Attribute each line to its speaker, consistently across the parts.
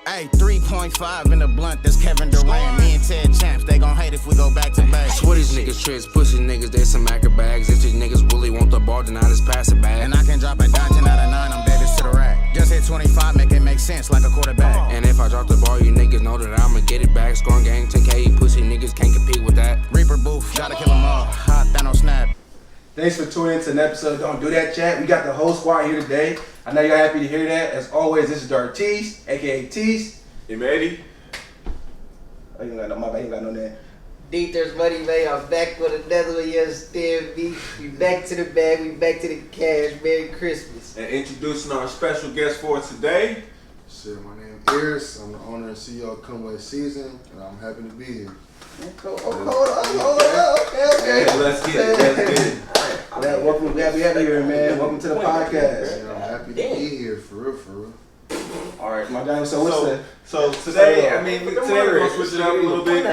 Speaker 1: Hey, 3.5 in the blunt, that's Kevin Durant. Me and Ted Champs, they gon' hate if we go back to back.
Speaker 2: Swear these niggas tricks, pussy niggas, they some acrobats. If these niggas really want the ball, then I just pass it back.
Speaker 1: And I can drop a dime, 10 out of 9, I'm Davis to the rack. Just hit 25, make it make sense like a quarterback.
Speaker 2: And if I drop the ball, you niggas know that I'ma get it back. Scoring game 10K, you pussy niggas can't compete with that.
Speaker 1: Reaper booth, gotta kill 'em all. Hot Thanos snap.
Speaker 3: Thanks for tuning in to an episode of Don't Do That Chat. We got the whole squad here today. I know y'all happy to hear that. As always, this is Arris, aka Tease.
Speaker 4: Eddie.
Speaker 3: Oh, you ain't got no, my bad, you ain't got no name.
Speaker 5: There's Money Man. I'm back with another one. You understand me? We back to the bag. We back to the cash. Merry Christmas.
Speaker 4: And introducing our special guest for today.
Speaker 6: Shit, my name is Arris. I'm the owner and CEO of Comewetseason, and I'm happy to be here.
Speaker 3: Hold on. Okay.
Speaker 4: Hey, let's get it.
Speaker 3: Yeah, welcome. Glad we have you here, man. Welcome to the podcast.
Speaker 6: And I'm happy to be here, for real.
Speaker 3: All right, my guy. So what's the?
Speaker 4: So today, today we're gonna switch it up a little bit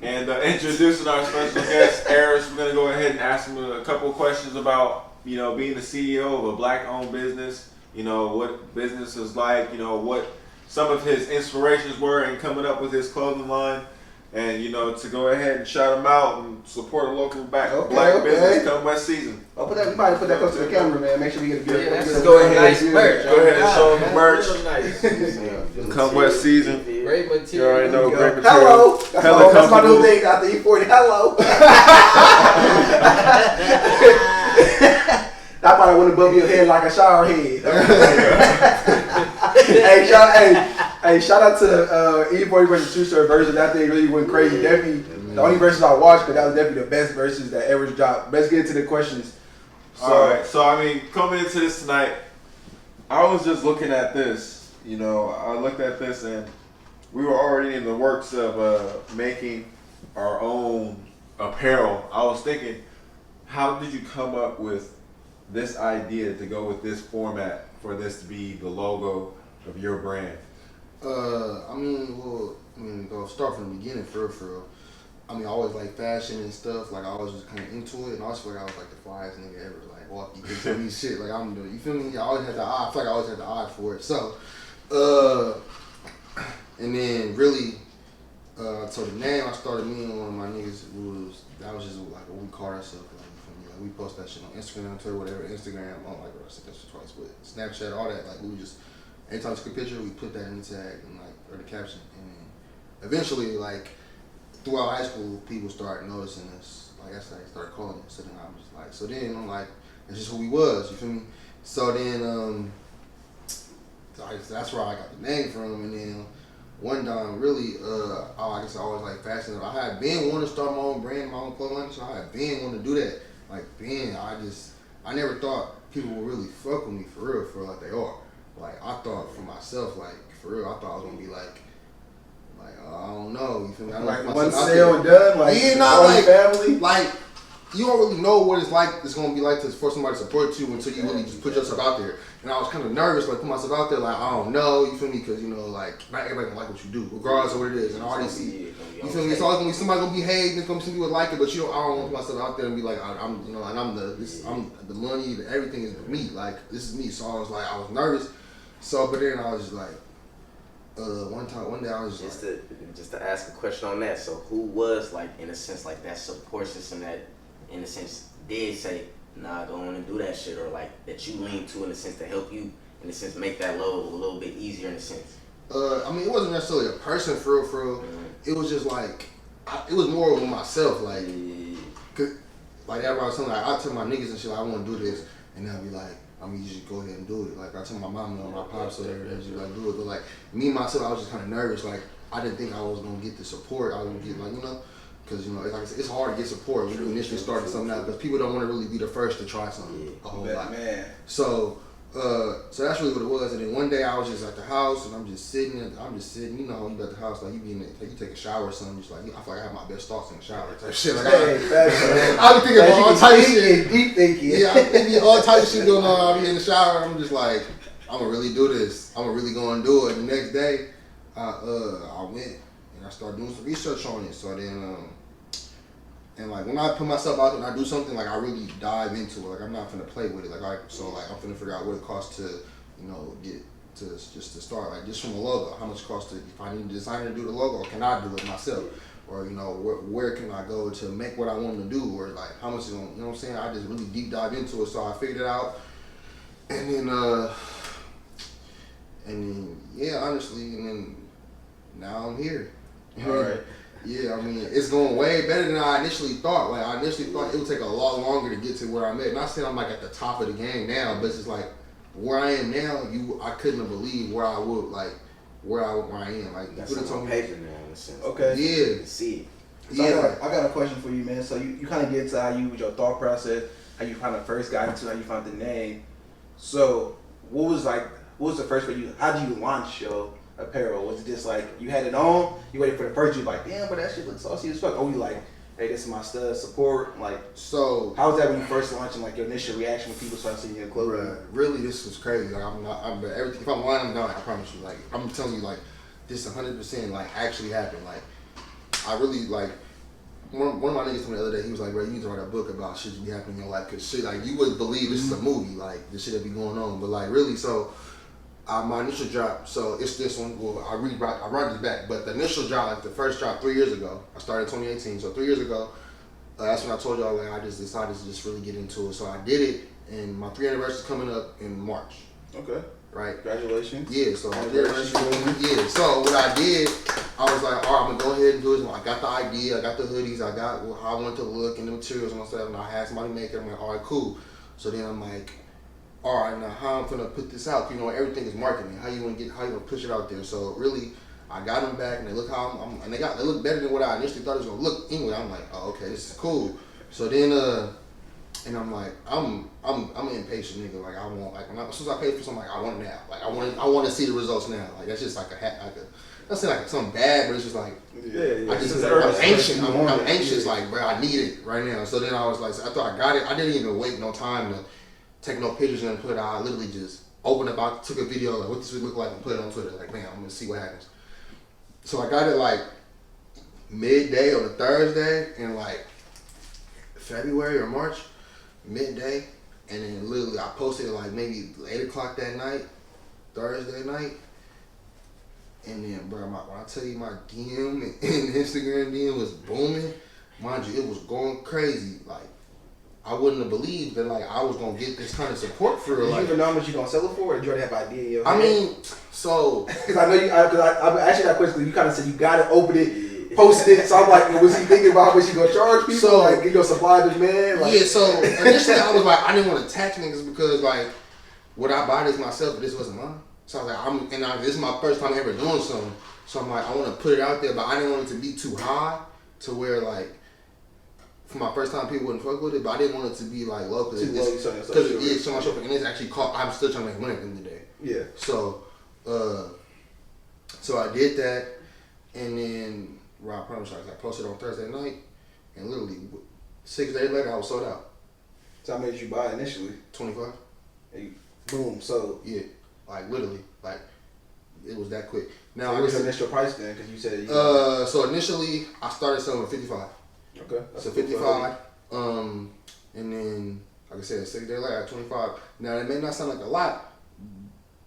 Speaker 4: and introducing our special guest, Arris. We're gonna go ahead and ask him a couple of questions about being the CEO of a black-owned business. What business is like. What some of his inspirations were in coming up with his clothing line. And to go ahead and shout him out and support a local black business come Comewetseason.
Speaker 3: Oh, we might have put that close to the camera, man. Make sure we get a good.
Speaker 5: Let's go ahead. Nice merch.
Speaker 4: Go ahead and show them the merch.
Speaker 5: Nice.
Speaker 4: Comewetseason.
Speaker 5: Great material.
Speaker 4: You already know great material.
Speaker 3: Hello. That's my new thing after E40. Hello. That probably went above your head like a shower head. Shout out to the E40 versus True Story version. That thing really went crazy. Definitely the only verses I watched, but that was definitely the best verses that ever dropped. Let's get into the questions.
Speaker 4: Alright, so coming into this tonight, I was just looking at this. I looked at this and we were already in the works of making our own apparel. I was thinking, how did you come up with this idea to go with this format for this to be the logo of your brand?
Speaker 6: Go start from the beginning for real. I always like fashion and stuff. Like I always was kind of into it, and I always feel like I was like the flyest nigga ever. Like walking through some shit. Like I'm doing. You feel me? I always had the eye. I feel like I always had the eye for it. So, and then really, so the name I started. Me and one of my niggas that was just like what we called ourselves. Like we post that shit on Instagram, Twitter, whatever. Instagram, I don't like I said that shit twice, but Snapchat, all that. Like we would just anytime we took a picture, we put that in the tag and or the caption, and then eventually, like throughout high school, people started noticing us. Like I said, they started calling us. So then I was like, so then I'm like, it's just who we was. You feel me? So then, that's where I got the name from. And then one time, really, I guess I always like fashion. I had been wanting to start my own brand, my own clothing line. So I had been wanting to do that. Like I never thought people would really fuck with me for real, like they are. Like I thought for myself, like for real, I thought I was gonna be like I don't know, you feel me? I
Speaker 3: like one sale done, like family.
Speaker 6: Like you don't really know what it's gonna be like for somebody to support you until you really just put yourself out there. And I was kind of nervous, like put myself out there, like I don't know, you feel me? Because like not everybody gonna like what you do, regardless of what it is. And all these, you feel me? It's always gonna be somebody gonna be hating, there's gonna be some people like it, but I don't want to put myself out there and be like I'm the money, everything is me. Like this is me. So I was nervous. So, but then I was just like, one day I was just
Speaker 5: just to ask a question on that. So, who was like in a sense like that support system that, in a sense, did say, "Nah, go on and do that shit," or like that you lean to in a sense to help you, in a sense, make that load a little bit easier in a sense?
Speaker 6: It wasn't necessarily a person for real. Mm-hmm. It was just like it was more with myself, like, cause like everybody was telling me, like, I tell my niggas and shit, like, I want to do this, and they'll be like, you just go ahead and do it. Like I tell my mom and my pops or whatever, just like do it. But like me myself, I was just kind of nervous. Like I didn't think I was gonna get the support. I was gonna get because like I said, it's hard to get support when you initially starting something out because people don't want to really be the first to try something a whole lot.
Speaker 3: Man.
Speaker 6: So that's really what it was. And then one day I was just at the house and I'm just sitting. You know, you at the house, like you take a shower or something. Just like I feel like I have my best thoughts in the shower type shit. Like I be thinking about all type of shit.
Speaker 3: Deep thinking.
Speaker 6: Yeah, I'm thinking all type of shit going on. I'll be in the shower. And I'm just like, I'm gonna really do this. I'm really gonna do it. And the next day, I went and I started doing some research on it. So then, and like when I put myself out there and I do something, like I really dive into it. Like I'm not finna play with it. I'm finna figure out what it costs to, get to start, like just from a logo, how much it costs to, if I need a designer to do the logo, or can I do it myself? Or, you know, where can I go to make what I want to do? Or like how much is going, you know what I'm saying? I just really deep dive into it, so I figured it out. And then yeah, honestly, and then now I'm here.
Speaker 3: All right.
Speaker 6: Yeah, I mean, it's going way better than I initially thought. Like, I initially thought it would take a lot longer to get to where I'm at. Not saying I'm like at the top of the game now, but it's just like where I am now. I couldn't have believed where I would, like, where I am. Like,
Speaker 5: That's
Speaker 6: you could have
Speaker 5: on
Speaker 6: told me.
Speaker 5: paper now, in a sense.
Speaker 3: Okay.
Speaker 6: Yeah.
Speaker 5: You can see it.
Speaker 3: So
Speaker 6: Yeah.
Speaker 3: I got a question for you, man. So you kind of get into how you, your thought process, how you kind of first got into, how you found the name. So what was the first for you? How did you launch your apparel? Was it just like you had it on, you waited for the first, you like, damn, but that shit looks saucy as fuck? Or you like, hey, this is my stuff, support? Like,
Speaker 6: So,
Speaker 3: how was that when you first launched and like your initial reaction when people started seeing your clothing?
Speaker 6: bruh, really, this was crazy. Like, but everything, if I'm lying, I'm not, I promise you. Like, I'm telling you, like, this 100% like actually happened. Like, I really, like, one of my niggas told me the other day, he was like, bro, you need to write a book about shit that be happening in your life, cause shit, like, you wouldn't believe this is a movie, like, the shit that be going on. But like, really, so my initial drop, so it's this one. Well, I brought this back, but the initial drop, like the first drop 3 years ago. I started in 2018, so 3 years ago, that's when I told y'all, like, I just decided to just really get into it. So I did it, and my 3 anniversary is coming up in March.
Speaker 3: Okay.
Speaker 6: Right.
Speaker 3: Congratulations.
Speaker 6: Yeah, so
Speaker 3: Congratulations.
Speaker 6: yeah, so what I did, I was like, all right, I'm gonna go ahead and do it. I got the idea, I got the hoodies, I got how I wanted to look and the materials and stuff, and I had somebody make it. I'm like, all right, cool. So then I'm like, all right, now how I'm gonna put this out? You know, everything is marketing. How you gonna push it out there? So really, I got them back, and they look how and they look better than what I initially thought it was gonna look. Anyway, I'm like, oh, okay, this is cool. So then, and I'm like, I'm an impatient nigga. Like, I want, like, as soon as I pay for something, like, I want it now. Like, I want to see the results now. Like, that's just like not saying like something bad, but it's just like,
Speaker 3: Yeah.
Speaker 6: I'm anxious. I'm anxious. Like, bro, I need it right now. So then I was like, after I got it, I didn't even wait no time to take no pictures and put it out. I literally just opened up, I took a video like what this would look like and put it on Twitter. Like, man, I'm gonna see what happens. So I got it like midday on a Thursday in like February or March, midday, and then literally I posted it like maybe 8 o'clock that night, Thursday night. And then, bro, when I tell you my DM and Instagram DM was booming, mind you, it was going crazy. Like, I wouldn't have believed that like I was gonna get this kind of support for it.
Speaker 3: Did
Speaker 6: Like,
Speaker 3: you even know how much you gonna sell it for, or did you already have an idea in your head?
Speaker 6: I mean, so
Speaker 3: Because I know you, I actually got a question. You kind of said you got it, open it, posted it. So I'm like, was he thinking about how much you gonna charge people?
Speaker 6: So,
Speaker 3: like, you gonna supply the demand? Like,
Speaker 6: yeah. So initially I was like, I didn't want to attach niggas because like, would I buy this myself if this wasn't mine? So I was like, this is my first time ever doing something. So I'm like, I want to put it out there, but I didn't want it to be too high to where like, for my first time people wouldn't fuck with it, but I didn't want it to be like low because it's so much open, and it's actually I'm still trying to make money at the end of the day.
Speaker 3: Yeah.
Speaker 6: So, so I did that, and then I promise you, I posted on Thursday night, and literally 6 days later I was sold out.
Speaker 3: So how much did you buy initially?
Speaker 6: 25.
Speaker 3: Boom. So
Speaker 6: Yeah, like literally, like it was that quick.
Speaker 3: now, what was your initial price then? Because you said
Speaker 6: so initially I started selling at 55.
Speaker 3: Okay.
Speaker 6: So 55, and then like I said, 6 days later at 25. Now that may not sound like a lot,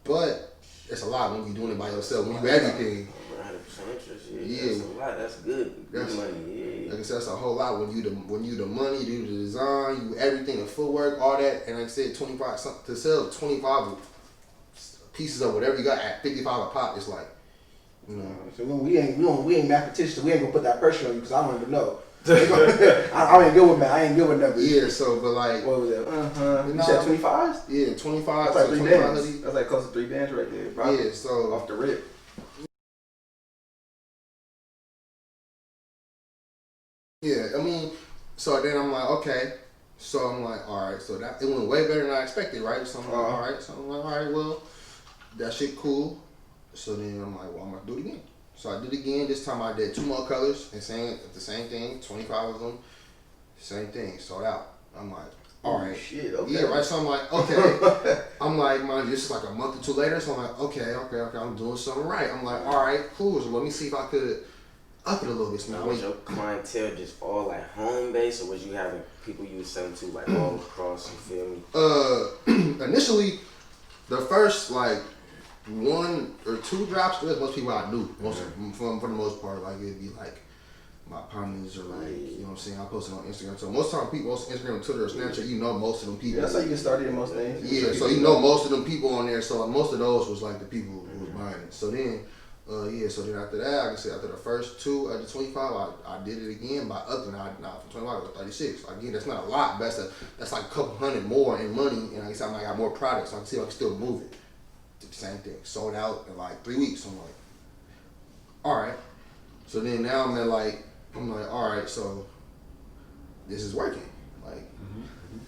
Speaker 6: but it's a lot when you're doing it by yourself. When you everything.
Speaker 5: 100% interest.
Speaker 6: Yeah.
Speaker 5: That's a lot. That's good. Good
Speaker 6: That's-
Speaker 5: money. Yeah.
Speaker 6: Like I said, that's a whole lot when you the money, you do the design, you everything, the footwork, all that. And like I said, 25 to sell 25 pieces of whatever you got at 55 a pop. It's like, you know.
Speaker 3: So we ain't mathematicians. So we ain't gonna put that pressure on you because I don't even know. I ain't good with math. I ain't good with numbers.
Speaker 6: Yeah. So, but like,
Speaker 3: What was it? You said 25s?
Speaker 6: yeah, 25.
Speaker 3: That's like
Speaker 6: so
Speaker 3: 3
Speaker 6: 25
Speaker 3: bands.
Speaker 6: hoodie.
Speaker 3: That's like close to 3 bands right there. Probably.
Speaker 6: Yeah. So
Speaker 3: Off the rip.
Speaker 6: yeah, I mean, so then I'm like, okay. So I'm like, all right. So that it went way better than I expected, right? So I'm like, all right. So I'm like, all right. Well, that shit cool. So then I'm like, well, I'm gonna do it again. So I did it again. This time I did 2 more colors and the same thing. 25 of them, same thing. Sold out. I'm like, all right.
Speaker 3: Shit. Okay.
Speaker 6: Yeah, right. So I'm like, okay. I'm like, mind you, this is like a month or 2 later. So I'm like, okay. I'm doing something right. I'm like, all right, cool. So let me see if I could up it a little bit. So
Speaker 5: Now, was your clientele just all like home based, or was you having people you were selling to like all across? You feel me?
Speaker 6: Initially, the first like 1 or 2 drops. There's most people I knew. For the most part, like it'd be like my partners or like you know what I'm saying. I posted on Instagram. So most time people on Instagram, Twitter, or Snapchat, you know most of them people.
Speaker 3: Yeah, that's how you get started in most things.
Speaker 6: Yeah, so you know most of them people on there. So most of those was like the people who was buying it. So then. So then after that, like I said, after the first 2 at the 25, I did it again by upping. Now from 25 to 36. Again, that's not a lot, but that's like a couple hundred more in money. And like I said, I got more products, so I can see if I can still move it. Did the same thing. Sold out in like 3 weeks. I'm like, all right. So then now I'm like, all right, so this is working. Like,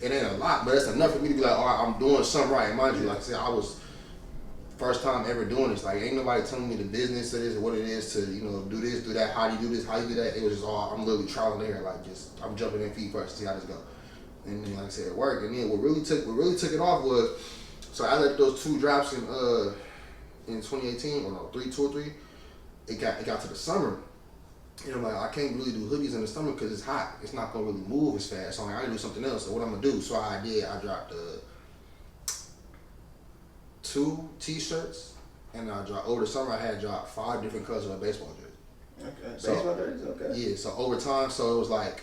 Speaker 6: it ain't a lot, but it's enough for me to be like, all right, I'm doing something right. And mind you, like I said, I was first time ever doing this. Like, ain't nobody telling me the business of this or what it is to, you know, do this, do that, how do you do this, how you do that. It was just all, I'm literally trial and error, like just, I'm jumping in feet first to see how this go. And then, like I said, it worked. And then what really took it off was, so I let those 2 drops in 2018, or no, 2 or 3, it got to the summer. And I'm like, I can't really do hoodies in the summer because it's hot. It's not gonna really move as fast. So I'm like, I gotta do something else. So what I'm gonna do? So I dropped 2 t-shirts, and I dropped over the summer. I had dropped 5 different colors of a baseball jersey.
Speaker 3: Okay.
Speaker 6: So,
Speaker 3: Baseball jerseys, okay.
Speaker 6: Yeah. So over time, so it was like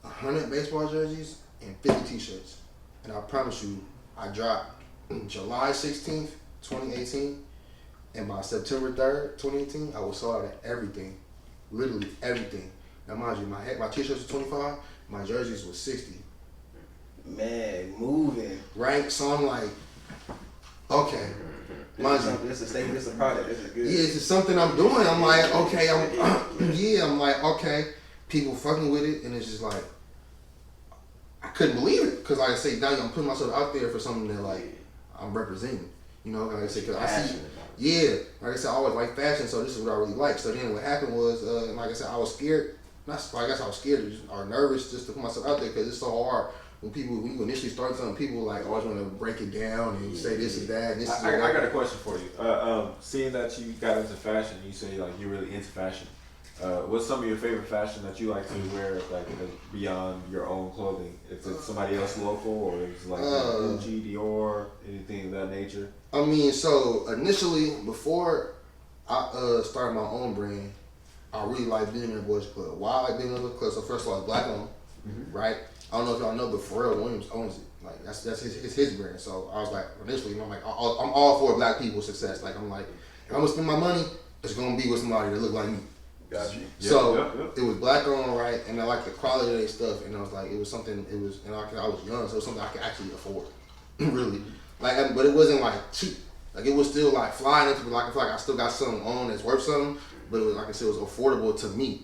Speaker 6: 100 baseball jerseys and 50 t-shirts. And I promise you, I dropped July 16th, 2018, and by September 3rd, 2018, I was sold out of everything, literally everything. Now mind you, my t-shirts were 25, my jerseys was 60.
Speaker 3: Man, moving.
Speaker 6: Right? So I'm like, okay. Mind you,
Speaker 3: It's a statement, it's a product, it's a good.
Speaker 6: yeah, it's just something I'm doing. I'm like, okay, I'm like, okay, people fucking with it, and it's just like, I couldn't believe it, because like I say, now I'm putting myself out there for something that like I'm representing, you know, like I say, because I see, yeah, like I said, I always like fashion, so this is what I really like. So then what happened was, like I said, I was scared, I guess I was scared or nervous just to put myself out there, because it's so hard. When you initially start something, people like always want to break it down and say this is that. And this is
Speaker 4: I got a question for you. Seeing that you got into fashion, you say like you're really into fashion. What's some of your favorite fashion that you like to wear, like beyond your own clothing? If it's somebody else local, or it's like Gucci, Dior, anything of that nature?
Speaker 6: I mean, so initially, before I started my own brand, I really liked being in the Boys Club. Why I like being in the Boys Club? So first of all, it's black owned, right? I don't know if y'all know, but Pharrell Williams owns it. Like that's his brand. So I was like, initially, I'm like, I'm all for black people's success. Like I'm like, if I'm gonna spend my money, it's gonna be with somebody that look like me.
Speaker 3: Got you.
Speaker 6: So it was black owned, right? And I like the quality of their stuff. And I was like, it was something. It was, and I was young, so it was something I could actually afford, really. Like, but it wasn't like cheap. Like it was still like flying into, like I feel like I still got something on that's worth something. But it was, like I said, it was affordable to me.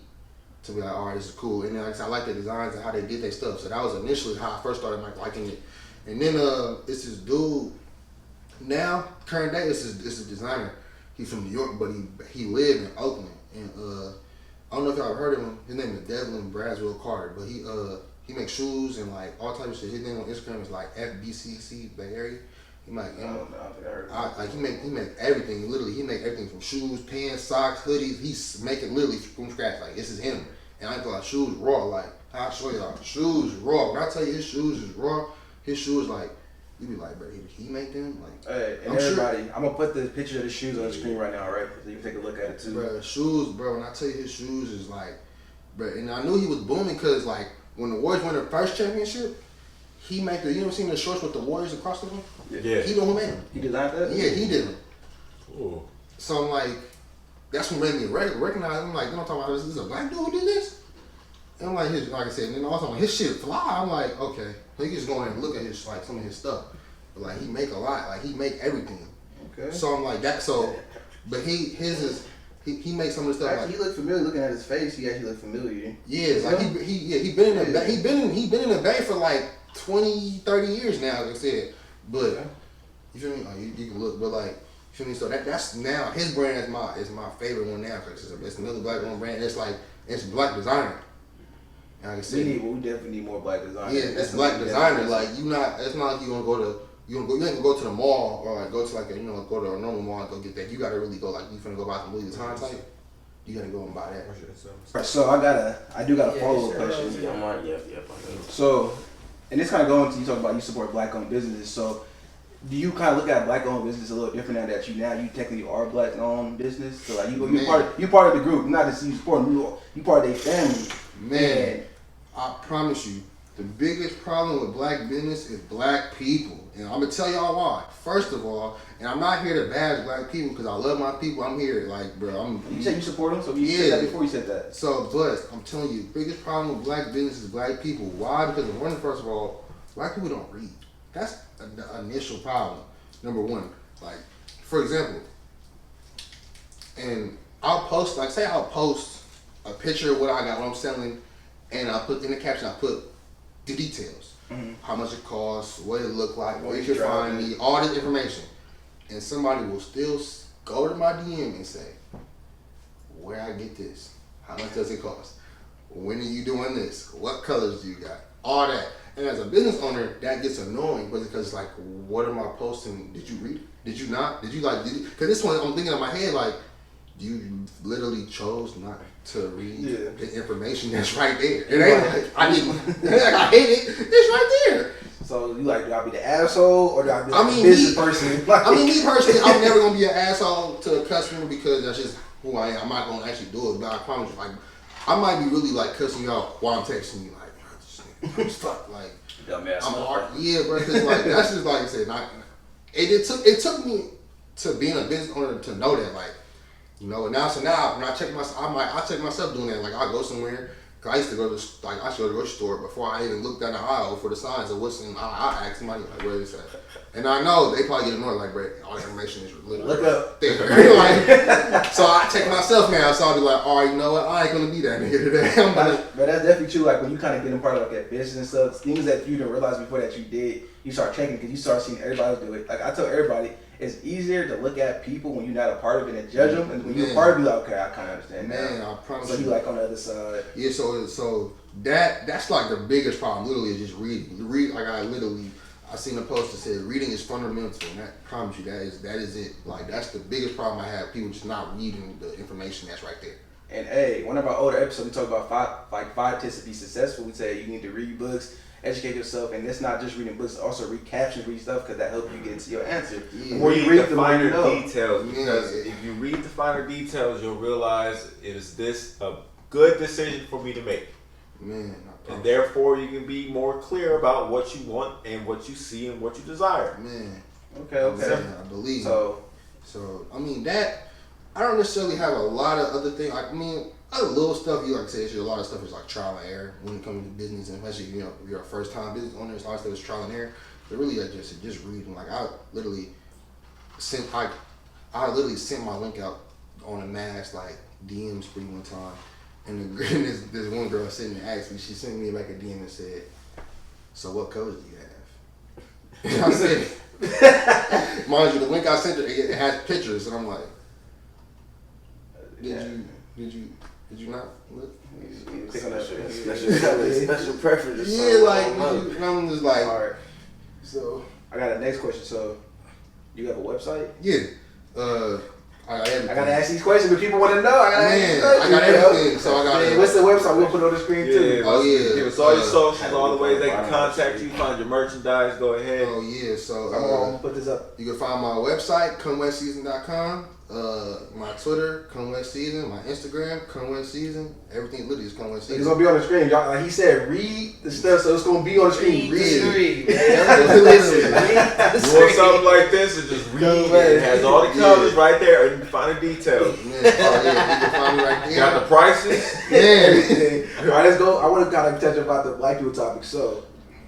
Speaker 6: To be like, all right, this is cool. And then like I said, I like the designs and how they did their stuff. So that was initially how I first started like liking it. And then it's this dude. Now, current day, it's a designer. He's from New York, but he lived in Oakland. And I don't know if y'all heard of him. His name is Devlin Braswell Carter. But he makes shoes and like all types of shit. His name on Instagram is like FBCC Bay Area. He make
Speaker 3: I don't think I heard of
Speaker 6: like he make everything. Literally, he make everything from shoes, pants, socks, hoodies. He's making literally from scratch. Like this is him. And I feel like shoes raw. Like I'll show you, like shoes raw. When I tell you his shoes is raw, his shoes like you be like, bro, he make them like.
Speaker 3: Hey, and everybody, I'm gonna put the picture of the shoes on the screen right now, right? So you can take a look at it too.
Speaker 6: Bro, shoes, bro. When I tell you his shoes is like, bro, and I knew he was booming because like when the Warriors won their first championship, he made the, you ever seen the shorts with the Warriors across them?
Speaker 4: Yeah.
Speaker 6: He the one who made them.
Speaker 3: He designed that?
Speaker 6: Yeah, he did them.
Speaker 4: Ooh.
Speaker 6: So I'm like, that's what made me recognize him. Like, you know what I'm talking about? This is a black dude who did this? And I'm like, like I said, and then also his shit fly. I'm like, okay. He just go in and look at his, like, some of his stuff. But like, he make a lot. Like, he make everything.
Speaker 3: Okay.
Speaker 6: So I'm like, that, so, but he makes some of the stuff.
Speaker 3: Actually, he looked familiar. Looking at his face, he actually looked familiar.
Speaker 6: Yeah, like he been in the he been in the Bay for like 20, 30 years now, like I said. But you feel me? Oh, you can look, but like you feel me? So that's now his brand is my favorite one now because it's another black owned brand. It's like it's black designer. And like I said,
Speaker 3: We definitely need more black designers.
Speaker 6: yeah, it's black designer. Like you not, it's not like you gonna go to. You ain't gonna go to the mall or like go to like a, go to a normal mall and go get that. You gotta really go like you finna go buy some Louis Vuitton type. You gotta go and buy that.
Speaker 3: Right, so I do got a follow up question.
Speaker 5: Yep.
Speaker 3: So, and this kind of going to you talk about you support black owned businesses. So, do you kind of look at black-owned business a little different now that you technically are black-owned business? So like you part of the group, not just you supporting you part of their family.
Speaker 6: Man, I promise you, the biggest problem with black business is black people. And I'm going to tell y'all why. First of all, and I'm not here to bash black people because I love my people. I'm here, like, bro.
Speaker 3: You said you support them, so you said that before you said that.
Speaker 6: So, but I'm telling you, the biggest problem with black business is black people. Why? Because first of all, black people don't read. That's the initial problem. Number one, like, for example, and I'll post a picture of what I got, what I'm selling, and I put in the caption, I put the details. Mm-hmm. How much it costs, what it look like, where you can find me, all this information. And somebody will still go to my DM and say, where I get this? How much does it cost? When are you doing this? What colors do you got? All that. And as a business owner, that gets annoying because it's like, what am I posting? Did you read it? Did you not? Because this one, I'm thinking in my head, like, you literally chose not to read the information that's right there. It ain't like, I hate it. It's right there.
Speaker 3: So you like, do I be the asshole or do I be the business person?
Speaker 6: Me personally, I'm never gonna be an asshole to a customer because that's just who I am. I'm not gonna actually do it, but I promise you, like, I might be really like cussing you out while I'm texting you, like, I'm stuck, like, I'm hard. Yeah, bro, because like that's just like I said. It took me to being a business owner to know that, like, you know. And now when I check myself, I check myself doing that. Like, I go somewhere. Cause I used to go to the grocery store before I even looked down the aisle for the signs of what's in the aisle. I ask somebody, like, where is that? And I know they probably get annoyed, like, bro, all the information is literally
Speaker 3: look up
Speaker 6: there. Like, so I check myself now, so I'll be like, all right, you know what? I ain't gonna be that nigga today.
Speaker 3: But that's definitely true. Like, when you kind of get in part of like that business and stuff, things that you didn't realize before that you did, you start checking because you start seeing everybody do it. Like, I tell everybody, it's easier to look at people when you're not a part of it and judge them, and when you're a part of it, you're like, okay, I kind of understand.
Speaker 6: Man, I promise.
Speaker 3: So you like on the other side.
Speaker 6: Yeah. So that's like the biggest problem. Literally, is just reading. Like, I seen a post that said reading is fundamental, and I promise you that is it. Like, that's the biggest problem I have. People just not reading the information that's right there.
Speaker 3: And hey, one of our older episodes, we talked about five tips to be successful. We say you need to read books, educate yourself, and it's not just reading books, it's also read captions, read stuff, because that helps you get into your answer.
Speaker 4: The more you read the finer details, because if you read the finer details, you'll realize, is this a good decision for me to make?
Speaker 6: Man,
Speaker 4: and therefore you can be more clear about what you want and what you see and what you desire.
Speaker 6: Man.
Speaker 3: Okay.
Speaker 6: Man, I believe. So I mean, that I don't necessarily have a lot of other things. I mean, other little stuff, you like to say, a lot of stuff is like trial and error when it comes to business, and especially, you know, if you're a first time business owner, a lot of stuff is trial and error. But really, like just reading. Like, I literally sent my link out on a mass like DMs pretty one time, and this one girl sitting there asked me, she sent me back a DM and said, "So what colors do you have?" And I said, mind you, the link I sent her, it has pictures, and I'm like, Did you not look?
Speaker 5: Special preference.
Speaker 6: Yeah, like, I'm just like,
Speaker 3: all right.
Speaker 6: So
Speaker 3: I got a next question. So, you have a website?
Speaker 6: Yeah. I
Speaker 3: gotta ask these questions, but people want to know. I
Speaker 6: got everything. So I got.
Speaker 3: What's the website? We'll put it on the screen too.
Speaker 4: Oh yeah. Give us all your socials, all the ways they can contact you, find your merchandise. Go ahead.
Speaker 6: Oh yeah. So
Speaker 3: I'm gonna put this up.
Speaker 6: You can find my website, Comewetseason.com. My Twitter, Comewetseason. My Instagram, Comewetseason. Everything literally is Comewetseason.
Speaker 3: It's gonna be on the screen, y'all. Like he said, read the stuff, so it's gonna be on the screen.
Speaker 6: Read.
Speaker 4: Listen. You want something like this, and just read. It has all the colors right there, and you can find the details.
Speaker 6: Yeah, you can find me right there.
Speaker 4: Got the prices.
Speaker 3: Yeah. All right, let's go. I want to kind of touch about the black people topic. So,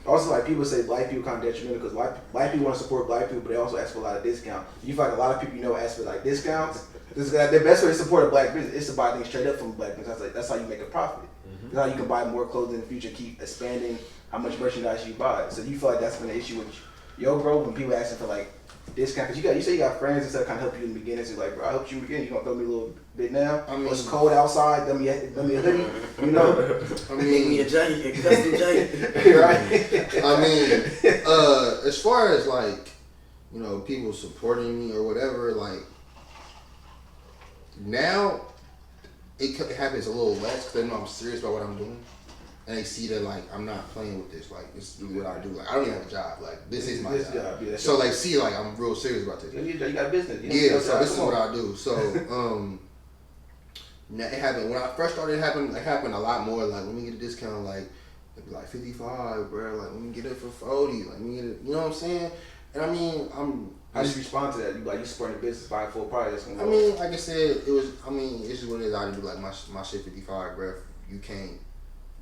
Speaker 3: also, like, people say black people kind of detrimental because black people want to support black people, but they also ask for a lot of discount. You find a lot of people ask for like discounts. The best way to support a black business is to buy things straight up from a black business. That's how you make a profit. That's how you can buy more clothes in the future, keep expanding how much merchandise you buy. So do you feel like that's been an issue with your growth when people asking for like discount? Because you say you got friends and stuff kind of help you in the beginning. So like, bro, I helped you in the beginning. You gonna throw me a little bit now? I mean, it's cold outside. Let me a hoodie. You know?
Speaker 5: I mean, make me a jacket, a custom jacket.
Speaker 3: Right.
Speaker 6: I mean, as far as like, you know, people supporting me or whatever, like now it happens a little less because they know I'm serious about what I'm doing. and they see that like I'm not playing with this. Like this is what I do. Like I don't even have a job. Like this is my job.
Speaker 3: Yeah,
Speaker 6: so like see like I'm real serious about this.
Speaker 3: You got a business.
Speaker 6: Yeah, so this is what I do. So now it happened when I first started. It happened a lot more. Like when we get a discount, like it'd be like 55, bro. Like when we get it for 40, like we get it. You know what I'm saying? And I mean,
Speaker 3: How did you respond to that? You supporting the business, buying full price. That's gonna
Speaker 6: I mean, like I said, it was. I mean, it's just what it is. I do like my shit 55, bro. You can't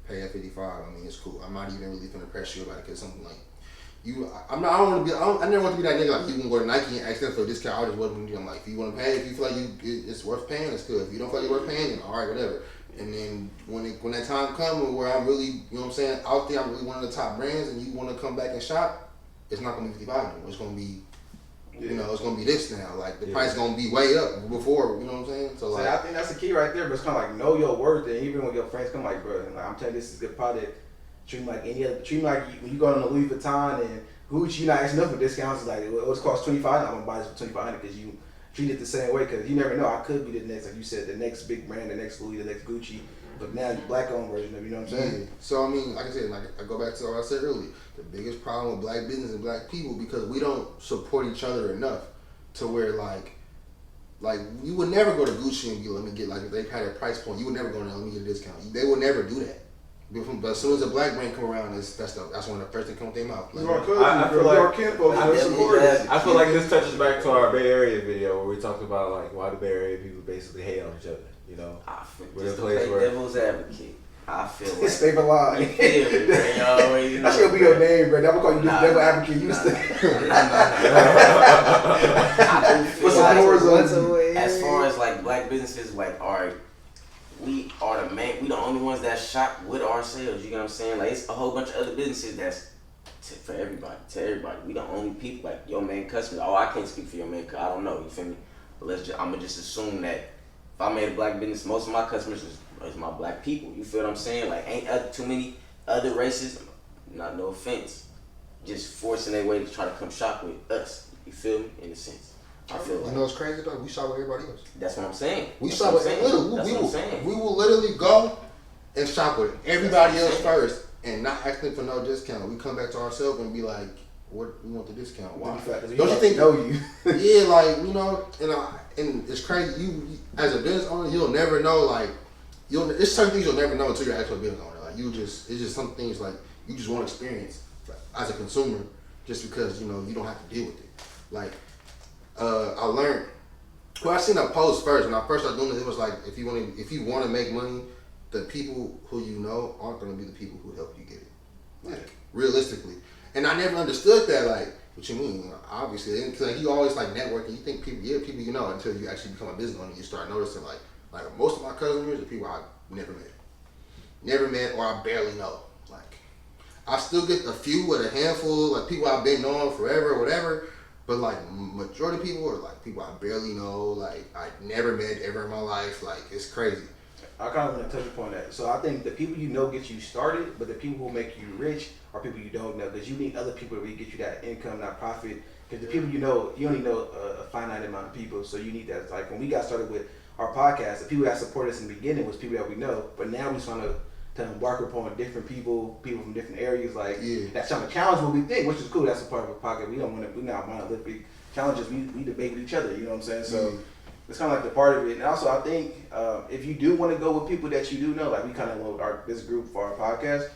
Speaker 6: pay at 55. I mean, it's cool. I'm not even really finna press you about it because something like you. I'm not. I don't want to be. I never want to be that nigga like you can go to Nike and ask them for a discount. I just wasn't. I'm like, if you want to pay, if you feel like it's worth paying, it's good. If you don't feel like it's worth paying, then all right, whatever. And then when that time comes where I'm really, you know what I'm saying, out there, I'm really one of the top brands, and you want to come back and shop, it's not gonna be 55 anymore. It's gonna be. You know, it's gonna be this now. Like the price gonna be way up before. You know what I'm saying? So like,
Speaker 3: I think that's the key right there. But it's kind of like know your worth, and even when your friends come, like, bro, like I'm telling you, this is a good product. Treat me like any other. Treat me like when you go on the Louis Vuitton and Gucci, you're not asking enough for discounts. It's like what's cost $25. I'm gonna buy this for $2,500 because you treat it the same way. Because you never know. I could be the next, like you said, the next big brand, the next Louis, the next Gucci. But now you're black owned version of it. You know what I'm saying?
Speaker 6: yeah. So I mean, like I said, like I go back to what I said earlier. The biggest problem with black business and black people because we don't support each other enough. To where like you would never go to Gucci and be let me get like if they had a price point, you would never go to let me get a discount. They would never do that. But as soon as a black brand come around, that's one of the first things come with their mouth. Like,
Speaker 4: I feel like this touches back to our Bay Area video where we talked about like why the Bay Area people basically hate on each other. You know,
Speaker 5: just to play devil's advocate. I feel like
Speaker 3: his favorite line.
Speaker 5: That
Speaker 3: should be your name, bro. I'm gonna call you this devil advocate.
Speaker 5: As far as like black businesses, like we are the only ones that shop with ourselves. You know what I'm saying? Like it's a whole bunch of other businesses that's for everybody. To everybody, we the only people like your main customer. Oh, I can't speak for your main customer. I don't know. You feel me? But I'ma just assume that if I made a black business, most of my customers is my black people. You feel what I'm saying? Like ain't too many other races, not no offense, just forcing their way to try to come shop with us. You feel me? In a sense. I feel like.
Speaker 6: You know what's crazy though? We shop with everybody else.
Speaker 5: That's what I'm saying.
Speaker 6: We shop with we will literally go and shop with everybody else first and not asking for no discount. We come back to ourselves and be like, what we want the discount? Why? Don't you think know you? Yeah, like, you know, and it's crazy. You as a business owner, you'll never know like it's certain things you'll never know until you're actually a business owner. Like it's just some things like you just want to experience like, as a consumer, just because you know you don't have to deal with it. Like I learned. Well, I seen a post first when I first started doing it. It was like if you want to make money, the people who you know aren't going to be the people who help you get it. Like realistically, and I never understood that. Like what you mean? Obviously, because like, you always like networking. You think people you know until you actually become a business owner. You start noticing like most of my customers are people I never met or I barely know. Like I still get a few with a handful like people I've been knowing forever or whatever, but like majority of people are like people I barely know, like I never met ever in my life. Like it's crazy.
Speaker 3: I kind of want to touch upon that. So I think the people you know get you started, but the people who make you rich are people you don't know because you need other people to really get you that income, that profit. Because the people you know, you only know a finite amount of people, so you need that. Like when we got started with our podcast, the people that supported us in the beginning was people that we know, but now we're trying to embark upon different people from different areas, like that's trying to challenge what we think, which is cool. That's a part of a podcast. We not monolithic challenges. We debate with each other. You know what I'm saying? So it's kind of like the part of it. And also, I think if you do want to go with people that you do know, like we kind of went with this group for our podcast,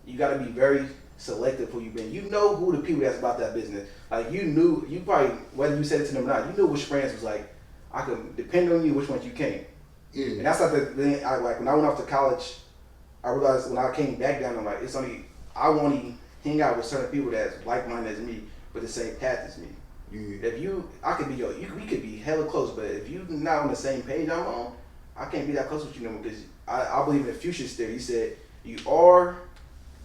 Speaker 3: you got to be very selective who you've been. You know who the people that's about that business. Like you probably whether you said it to them or not, you knew which friends was like. I could depend on you which ones you came. Yeah. And that's like the thing. When I went off to college, I realized when I came back down, I'm like, I only hang out with certain people that's like minded as me, but the same path as me. Yeah. We could be hella close, but if you're not on the same page I'm on, I can't be that close with you no more because I believe in the future theory. He said you are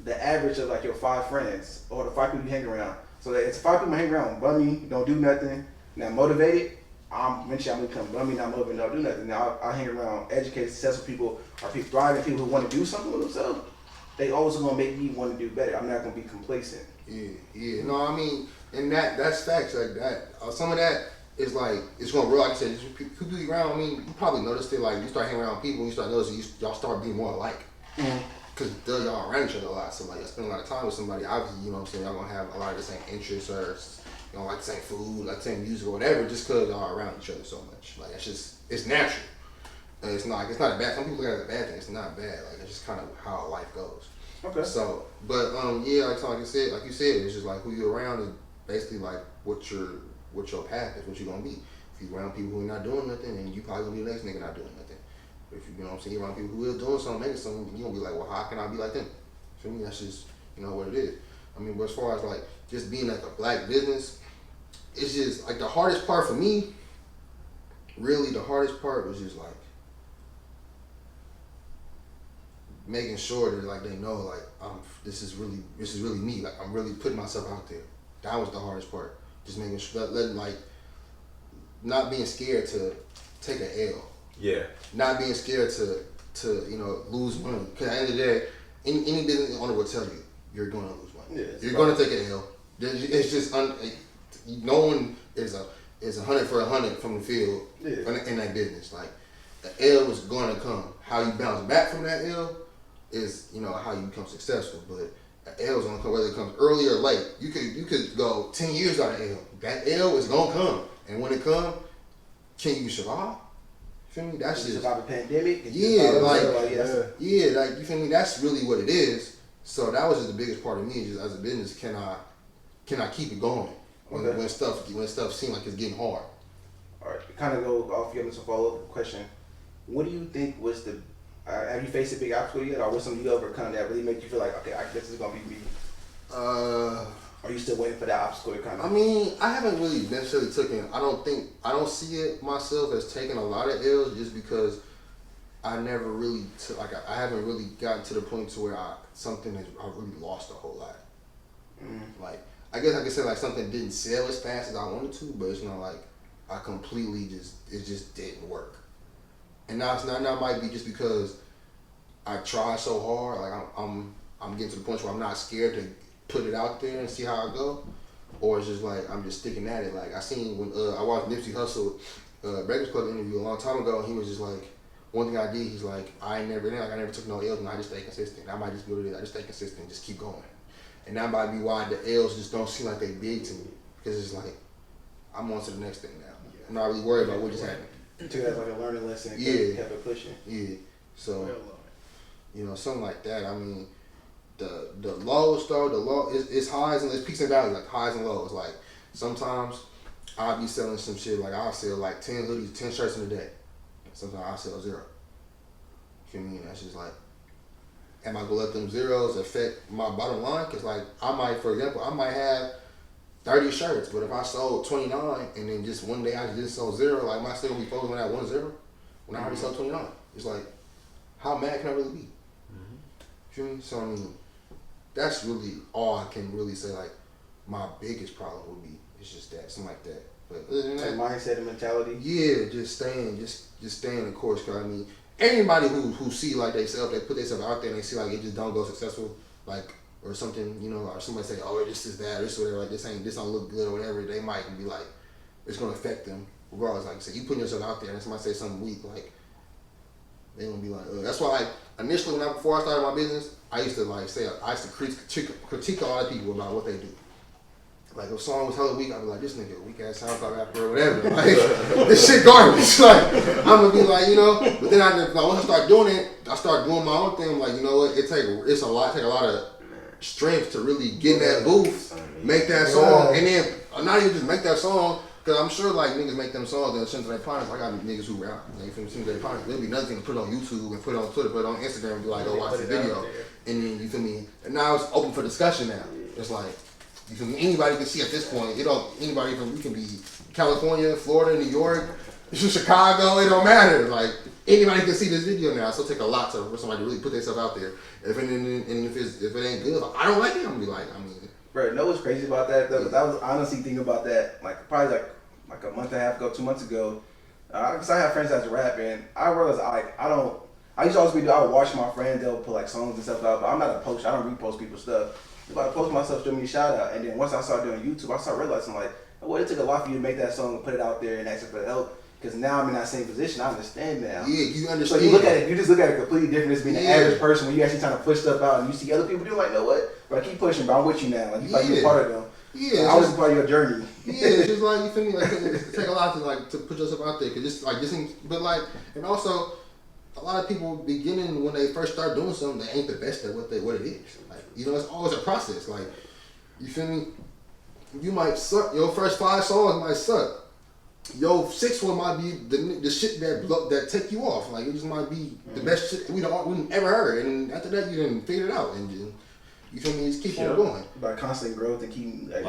Speaker 3: the average of like your 5 friends or the 5 people you hang around. So that it's 5 people hang around, bummy, don't do nothing, not motivated. Eventually I'm gonna become bummy, not motivated, don't do nothing. Now I hang around educated, successful people or people thriving, people who want to do something with themselves. They always gonna make me want to do better. I'm not gonna be complacent.
Speaker 6: Yeah. No, I mean, and that's facts like that. Some of that is like it's gonna grow. Like I said, people you around. I mean, you probably noticed it. Like you start hanging around people, and you start noticing y'all start being more alike. Mm-hmm. because y'all around each other a lot. So like, I spend a lot of time with somebody. Obviously, you know what I'm saying. Y'all gonna have a lot of the same interests, or you know, like the same food, like the same music, or whatever. Just because y'all are around each other so much, like it's natural. And it's not a bad. Some people look at it as a bad thing. It's not bad. Like it's just kind of how life goes.
Speaker 3: Okay.
Speaker 6: So, but yeah, like you said, it's just like who you're around is basically like what your path is, what you're gonna be. If you're around people who are not doing nothing, then you probably gonna be the next nigga not doing nothing. But if you know what I'm saying, you're around people who is doing something, making something, you're gonna be like, well, how can I be like them? For me, that's just what it is. I mean, but as far as like just being like a black business, it's just like the hardest part for me. Really, the hardest part was just like making sure that like they know like this is really me. Like I'm really putting myself out there. That was the hardest part. Just making sure letting like not being scared to take an L.
Speaker 4: Yeah.
Speaker 6: Not being scared to lose money. Because at the end of the day, any business owner will tell you you're going to lose money.
Speaker 3: Yeah,
Speaker 6: you're going to take an L. It's just no one is 100 for 100 from the field in that business. Like the L is going to come. How you bounce back from that L is how you become successful. But an L is going to come whether it comes early or late. You could go 10 years out of L. That L is going to come, and when it comes, can you survive? You feel me? That's just
Speaker 3: survive a pandemic.
Speaker 6: Yeah, like you feel me? That's really what it is. So that was just the biggest part of me. Just as a business, can I keep it going when stuff seems like it's getting hard?
Speaker 3: All right, kind of go off. Giving some follow up question. What do you think was the? Have you faced a big obstacle yet, or was something you overcome that really made you feel like, okay, I guess this is gonna be me? Are you still waiting for that obstacle to come?
Speaker 6: I mean, I haven't really necessarily taken. I don't see it myself as taking a lot of L's, just because I never really I haven't really gotten to the point to where I really lost a whole lot. Like I guess I could say like something didn't sell as fast as I wanted to, but it's not like I completely it just didn't work. And now might be just because I tried so hard. Like I'm getting to the point where I'm not scared to put it out there and see how I go, or it's just like I'm just sticking at it. Like I seen when I watched Nipsey Hussle Breakfast Club interview a long time ago, and he was just like, one thing I did, he's like, I never took no L's, and I just stay consistent. I might just go to this, I just stay consistent, just keep going. And that might be why the L's just don't seem like they big to me, because it's like I'm on to the next thing now. I'm not really worried about what just happened.
Speaker 3: You took it as like a learning lesson and kept it pushing.
Speaker 6: Yeah. So, something like that. I mean, the lows though, it's highs and it's peaks and valleys, like highs and lows. Like sometimes I'll be selling some shit, like I'll sell like 10 hoodies, 10 shirts in a day. Sometimes I'll sell 0. You feel me? And that's just like, am I gonna let them zeros affect my bottom line? Cause like for example, I might have 30 shirts, but if I sold 29 and then just one day I just sold 0, like am I still gonna be focused on that 1-0 when I already sold 29? It's like, how mad can I really be? Feel me? So I mean, that's really all I can really say. Like my biggest problem would be it's just that, something like that. But other than that,
Speaker 3: mindset and mentality.
Speaker 6: Yeah, just staying the course. Cause I mean, anybody who see like they put themselves out there and they see like it just don't go successful, like or something, or somebody say, oh, this is that, this or whatever, like this don't look good or whatever. They might be like, it's gonna affect them regardless. Like I said, you putting yourself out there and somebody say something weak, like they gonna be like, that's why like initially before I started my business, I used to critique a lot of people about what they do. Like if a song was hella weak, I'd be like, this nigga weak ass SoundCloud rapper or whatever. Like this shit garbage. Like I'm gonna be like, But then once I start doing it, I start doing my own thing. I'm like, you know what? It take a lot of strength to really get in that booth, make that song, and then not even just make that song. Cause I'm sure like niggas make them songs and listen to their partners. I got niggas who rap, listen to their partners. There'll be nothing to put on YouTube and put on Twitter, put on Instagram and be like, oh, watch the video. And then you feel me? And now it's open for discussion now. It's like, you feel me? Anybody can see at this point. We can be California, Florida, New York, Chicago, it don't matter. Like anybody can see this video now. So it take a lot for somebody to really put themselves out there. If it ain't good, I don't like it. I'm gonna be like,
Speaker 3: Bro, know what's crazy about that though? I was honestly thinking about that like probably like a month and a half ago, 2 months ago. Cause I have friends that's rap and I realized I used to always I would watch my friends, they'll put like songs and stuff out, but I'm not a poster, I don't repost people's stuff. If I post myself, show me a shout out, and then once I started doing YouTube, I started realizing like, well, it took a lot for you to make that song and put it out there and ask for help. Because now I'm in that same position. I understand now.
Speaker 6: Yeah, you
Speaker 3: So
Speaker 6: understand.
Speaker 3: you look at it, you just look at it completely different as being an
Speaker 6: Yeah.
Speaker 3: average person when you actually trying to push stuff out and you see other people doing like, know what? But I keep pushing, but I'm with you now. Like you feel like you're
Speaker 6: Yeah.
Speaker 3: part of them.
Speaker 6: Yeah,
Speaker 3: I was part of your journey.
Speaker 6: yeah, it's just like you feel me. Like it take a lot to put yourself out there, cause it's like this, but like, and also a lot of people beginning when they first start doing something, they ain't the best at what it is. Like you know, it's always a process. Like you feel me. You might suck. Your first 5 songs might suck. Your 6th one might be the shit that take you off. Like it just might be the best shit we ever heard. And after that, you done figured it out and you feel me. Just keep on going.
Speaker 3: By constant growth and keep
Speaker 4: Like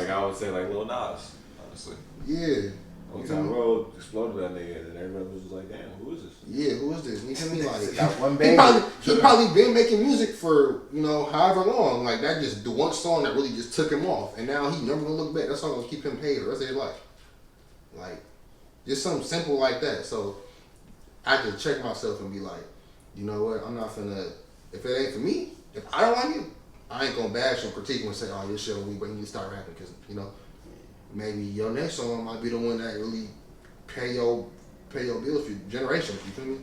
Speaker 4: I would say, like Lil Nas, honestly.
Speaker 6: Yeah.
Speaker 4: Old Town Road exploded that nigga, and everybody was just like, "Damn, who is this?"
Speaker 6: Yeah, who is this? You feel me? Like
Speaker 3: Got one
Speaker 6: he
Speaker 3: bang.
Speaker 6: probably been making music for however long. Like that just the one song that really just took him off, and now he never gonna look back. That song gonna keep him paid the rest of his life. Like just something simple like that. So I have to check myself and be like, you know what? I'm not finna. If it ain't for me, if I don't like it, I ain't gonna bash and critique and say, "Oh, this shit we when you start rapping," because maybe your next song might be the one that really pay your bills for generation. You feel me?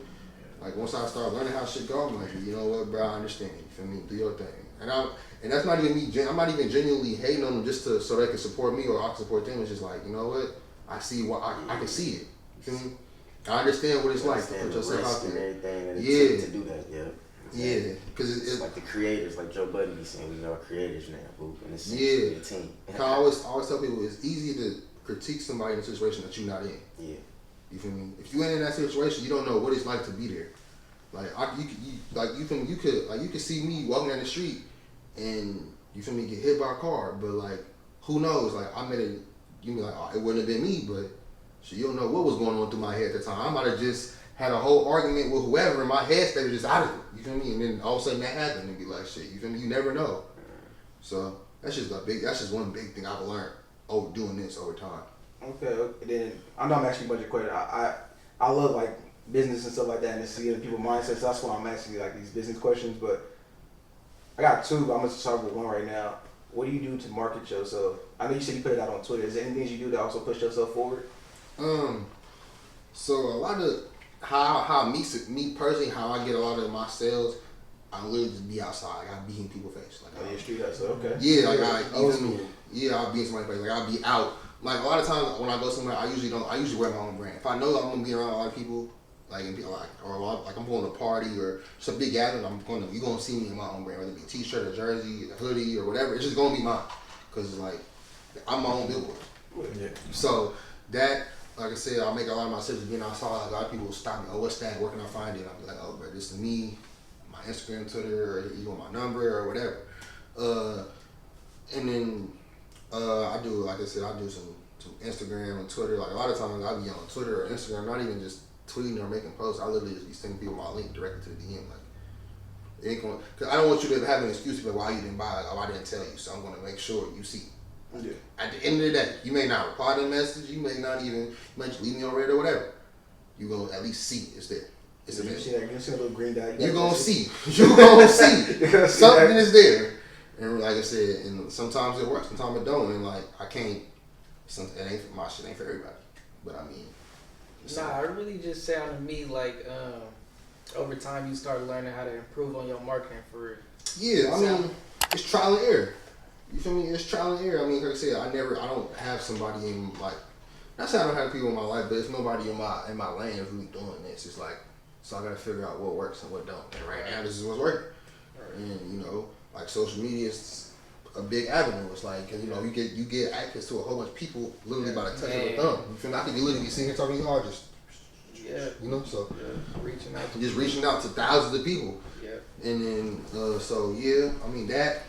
Speaker 6: Like once I start learning how shit go, I'm like, you know what, bro? I understand. You feel me? Do your thing. And that's not even me. I'm not even genuinely hating on them just so they can support me or I can support them. It's just like, you know what? I see what I can see it. You feel me? I understand what it's like to put yourself out there.
Speaker 5: Yeah. To do that, yeah.
Speaker 6: Yeah, because
Speaker 5: it's like the creators, like Joe Budden be saying, we are creators now, boo. And it's
Speaker 6: yeah.
Speaker 5: a team.
Speaker 6: I always tell people it's easy to critique somebody in a situation that you're not in.
Speaker 5: Yeah.
Speaker 6: You feel me? If you ain't in that situation, you don't know what it's like to be there. Like you could see me walking down the street and you feel me get hit by a car, but like who knows? Like I made it. You be like, oh, it wouldn't have been me, but so you don't know what was going on through my head at the time. I might have just had a whole argument with whoever in my head state was just out of it. You feel me? And then all of a sudden that happened and be like, shit. You feel me? You never know. So that's just one big thing I've learned doing this over time.
Speaker 3: Okay. Then I know I'm asking you a bunch of questions. I love like business and stuff like that and to see other people's mindsets. That's why I'm asking you like these business questions. But I got 2, but I'm gonna start with one right now. What do you do to market yourself? I know you said you put it out on Twitter. Is there anything you do to also push yourself forward?
Speaker 6: So a lot of how me personally, how I get a lot of my sales, I literally just be outside. Like I be in people's face. Like
Speaker 3: Your street hustle, okay.
Speaker 6: Yeah, like I'll be in somebody's face. Like I'll be out. Like a lot of times when I go somewhere, I usually wear my own brand. If I know I'm gonna be around a lot of people, like I'm going to a party or some big gathering, you're gonna see me in my own brand, whether it be a t-shirt, a jersey, a hoodie, or whatever. It's just gonna be mine, cause like I'm my own billboard.
Speaker 3: Yeah.
Speaker 6: So that, like I said, I'll make a lot of my sales being outside. Like a lot of people will stop me. Oh, what's that? Where can I find it? I'll be like, oh, bro, this is me, my Instagram, Twitter, or you want my number or whatever. And then I do, like I said, I do some Instagram and Twitter. Like a lot of times I'll be on Twitter or Instagram, not even just tweeting or making posts. I literally just be sending people my link directly to the DM. Like, it ain't going, cause I don't want you to have an excuse to be like, why you didn't buy it? Oh, I didn't tell you. So I'm gonna make sure you see.
Speaker 3: Yeah.
Speaker 6: At the end of the day, you may not reply to the message. You may not even, you might just leave me on red or whatever. You gonna at least see it's there. It's
Speaker 3: You see that? You see a little green dot?
Speaker 6: You gonna see. You gonna see. Something is there. And like I said, and sometimes it works, sometimes it don't. And like I can't. My shit ain't for everybody. But I mean.
Speaker 7: Nah, it really just sounded to me like over time you start learning how to improve on your marketing for real.
Speaker 6: Yeah, I mean, it's trial and error. You feel me? It's trial and error. I mean, like I said, I don't have somebody in like. Not saying I don't have people in my life, but it's nobody in my lane who's really doing this. It's like, so I gotta figure out what works and what don't. And right now, this is what's working. And like social media is a big avenue. It's like, cause you get access to a whole bunch of people literally by the touch of a thumb. You feel me? I can literally be sitting here talking to y'all just.
Speaker 7: Yeah.
Speaker 6: So
Speaker 7: reaching out
Speaker 6: to thousands of people.
Speaker 7: Yeah.
Speaker 6: And then so yeah, I mean that.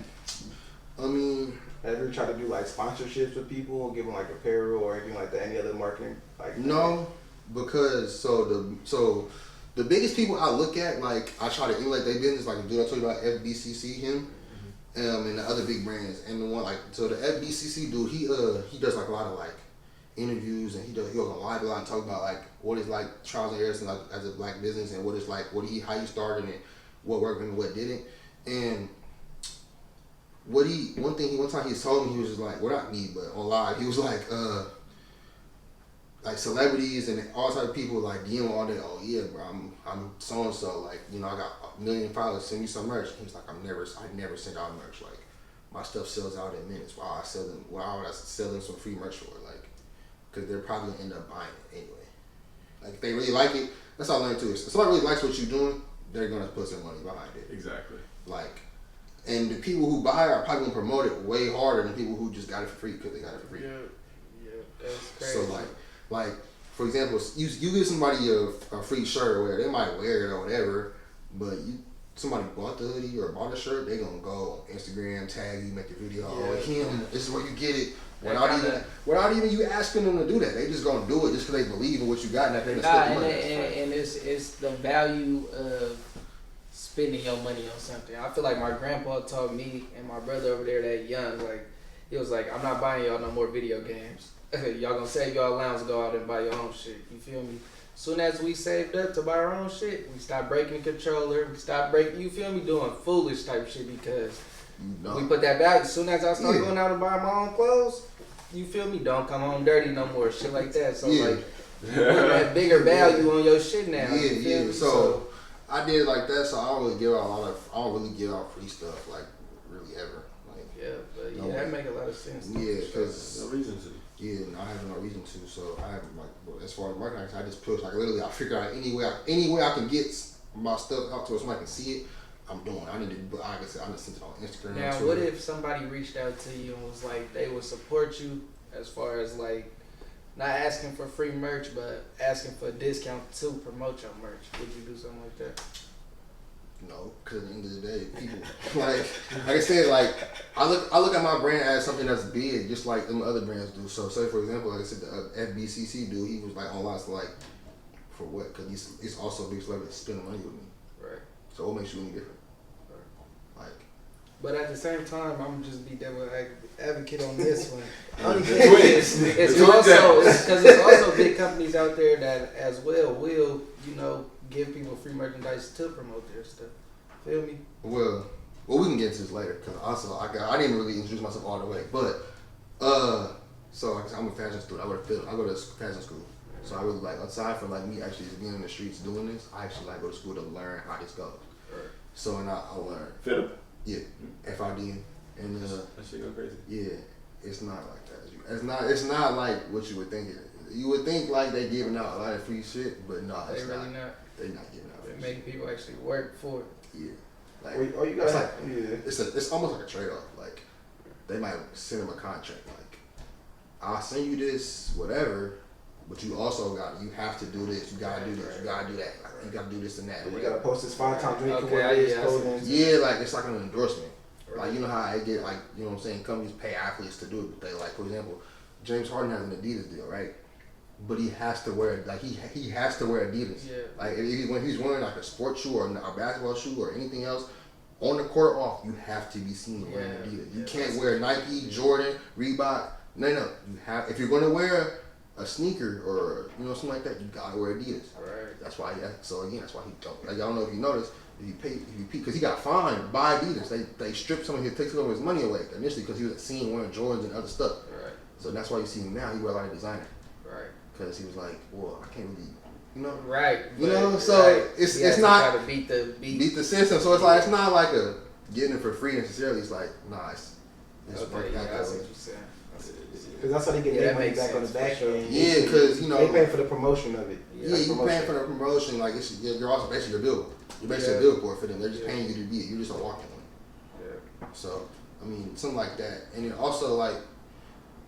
Speaker 3: Ever try to do like sponsorships with people, give them like apparel or anything like that? Any other marketing? Like
Speaker 6: no, because the biggest people I look at, like I try to emulate their business, like the dude I told you about, FBCC, him, and the other big brands, and the one like so the FBCC dude, he does like a lot of like interviews, and he goes on live a lot and talk about like what it's like trials and errors like as a black business, and what it's like how you started and what worked and what didn't, and. One time he told me, he was just like, well not me, but on live, he was like like celebrities and all type of people like DM all day. Oh yeah, bro, I'm so and so. Like I got 1 million followers. Send me some merch. He's like, I never send out merch. Like my stuff sells out in minutes. Why would I sell them some free merch for it? Like, because they're probably gonna end up buying it anyway. Like if they really like it, that's all I learned too. If somebody really likes what you're doing, they're gonna put some money behind it.
Speaker 4: Exactly.
Speaker 6: Like, and the people who buy are probably gonna promote it way harder than people who just got it for free because they got it for free.
Speaker 7: Yeah, that's crazy.
Speaker 6: So like for example, you give somebody a free shirt or whatever, they might wear it or whatever, but somebody bought the hoodie or bought a shirt, they gonna go on Instagram, tag you, make a video. Oh, him, this is where you get it. Without even you asking them to do that, they just gonna do it just because they believe in what you got and that they're gonna spend money.
Speaker 7: And it's the value of spending your money on something. I feel like my grandpa taught me and my brother over there that young, like he was like, I'm not buying y'all no more video games. Y'all gonna save y'all allowance, go out and buy your own shit. You feel me? Soon as we saved up to buy our own shit, we stopped breaking the controller. We stopped breaking, you feel me, doing foolish type shit because we put that back. As soon as I started going out and buying my own clothes, you feel me, don't come home dirty no more, shit like that. So like, you put that bigger value on your shit now.
Speaker 6: Yeah. So I did it like that. So I don't really give out free stuff like really ever. Like
Speaker 7: that make a lot of sense.
Speaker 6: Yeah, because
Speaker 4: no reason to.
Speaker 6: Yeah, I have no reason to. So I have as far as marketing, I just push. Like literally, I figure out any way I can get my stuff out to where somebody can see it. I'm doing. I need to. Like I said, I'm gonna send it on Instagram.
Speaker 7: Now,
Speaker 6: Twitter.
Speaker 7: what if somebody reached out to you and was like, they would support you as far as like not asking for free merch, but asking for a discount to promote your merch? Would you do something like that?
Speaker 6: No, because at the end of the day, people like I said, like I look at my brand as something that's big, just like them other brands do. So, say for example, like I said, the FBCC dude, he was like online, so like for what? Because he's also a big celebrity spending money with me.
Speaker 7: Right.
Speaker 6: So what makes you any different? Like.
Speaker 7: But at the same time, I'm just be devil advocate on this one. Only thing is, it's also big companies out there that as well will, give people free merchandise to promote their stuff. Feel me?
Speaker 6: Well, we can get into this later because also I didn't really introduce myself all the way, but so I'm a fashion student. I go to fashion school. So I really like, aside from like me actually just being in the streets doing this, I actually like go to school to learn how this goes.
Speaker 4: Right.
Speaker 6: So and I learned.
Speaker 4: Fit up?
Speaker 6: Yeah. FID and
Speaker 4: that shit go crazy.
Speaker 6: Yeah, it's not like that. It's not like what you would think. You would think like they giving out a lot of free shit, but no, it's
Speaker 7: they really not.
Speaker 6: They're not giving out.
Speaker 7: They make people actually work for it.
Speaker 6: Yeah. Like,
Speaker 3: you guys
Speaker 6: it's almost like a trade off. Like they might send them a contract. Like I'll send you this, whatever, but you have to do this. You gotta do this. You gotta do that. Like, you gotta do this and that.
Speaker 3: You gotta post this 5 times.
Speaker 6: Yeah, like it's like an endorsement. Like you know how I get like what I'm saying. Companies pay athletes to do it. But they like, for example, James Harden has an Adidas deal, right? But he has to wear he has to wear Adidas.
Speaker 7: Yeah.
Speaker 6: Like when he's wearing like a sports shoe or a basketball shoe or anything else, on the court or off, you have to be seen wearing Adidas. You can't wear Nike, Jordan, Reebok. No. You have if you're going to wear a sneaker or something like that, you gotta wear Adidas.
Speaker 7: Right.
Speaker 6: That's why. So again, that's why he don't. Like I don't know if you noticed. If you pay, because he got fined by Adidas. They stripped some of takes some of his money away initially because he was seen wearing Jordans and other stuff.
Speaker 7: Right.
Speaker 6: So that's why you see him now. He wear a lot of designer.
Speaker 7: Right.
Speaker 6: Because he was like, well, I can't really,
Speaker 7: Right.
Speaker 6: So it's not
Speaker 7: try to beat
Speaker 6: the system. So it's like it's not like a getting it for free necessarily. It's like it's
Speaker 7: okay,
Speaker 6: worked out
Speaker 7: I
Speaker 6: that
Speaker 7: see
Speaker 6: way.
Speaker 7: what you're saying.
Speaker 3: Because that's how they get their money back on the back end.
Speaker 6: Yeah, because
Speaker 3: they pay for the promotion of it.
Speaker 6: Yeah, you paying for the promotion. Like you're also basically your billboard. You're basically a billboard for them. They're just paying you to be it. You're just a walking one.
Speaker 7: Yeah.
Speaker 6: So I mean, something like that. And then also like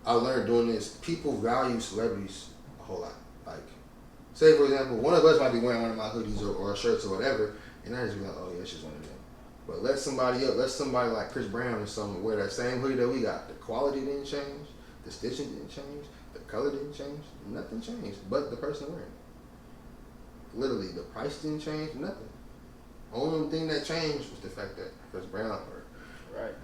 Speaker 6: I learned doing this. People value celebrities a whole lot. Like, say for example, one of us might be wearing one of my hoodies or shirts or whatever, and I just be like, oh yeah, she's one of them. But let somebody like Chris Brown or something wear that same hoodie that we got. The quality didn't change. The stitching didn't change. The color didn't change. Nothing changed but the person wearing it. Literally, the price didn't change. Nothing. Only thing that changed was the fact that Chris Brown or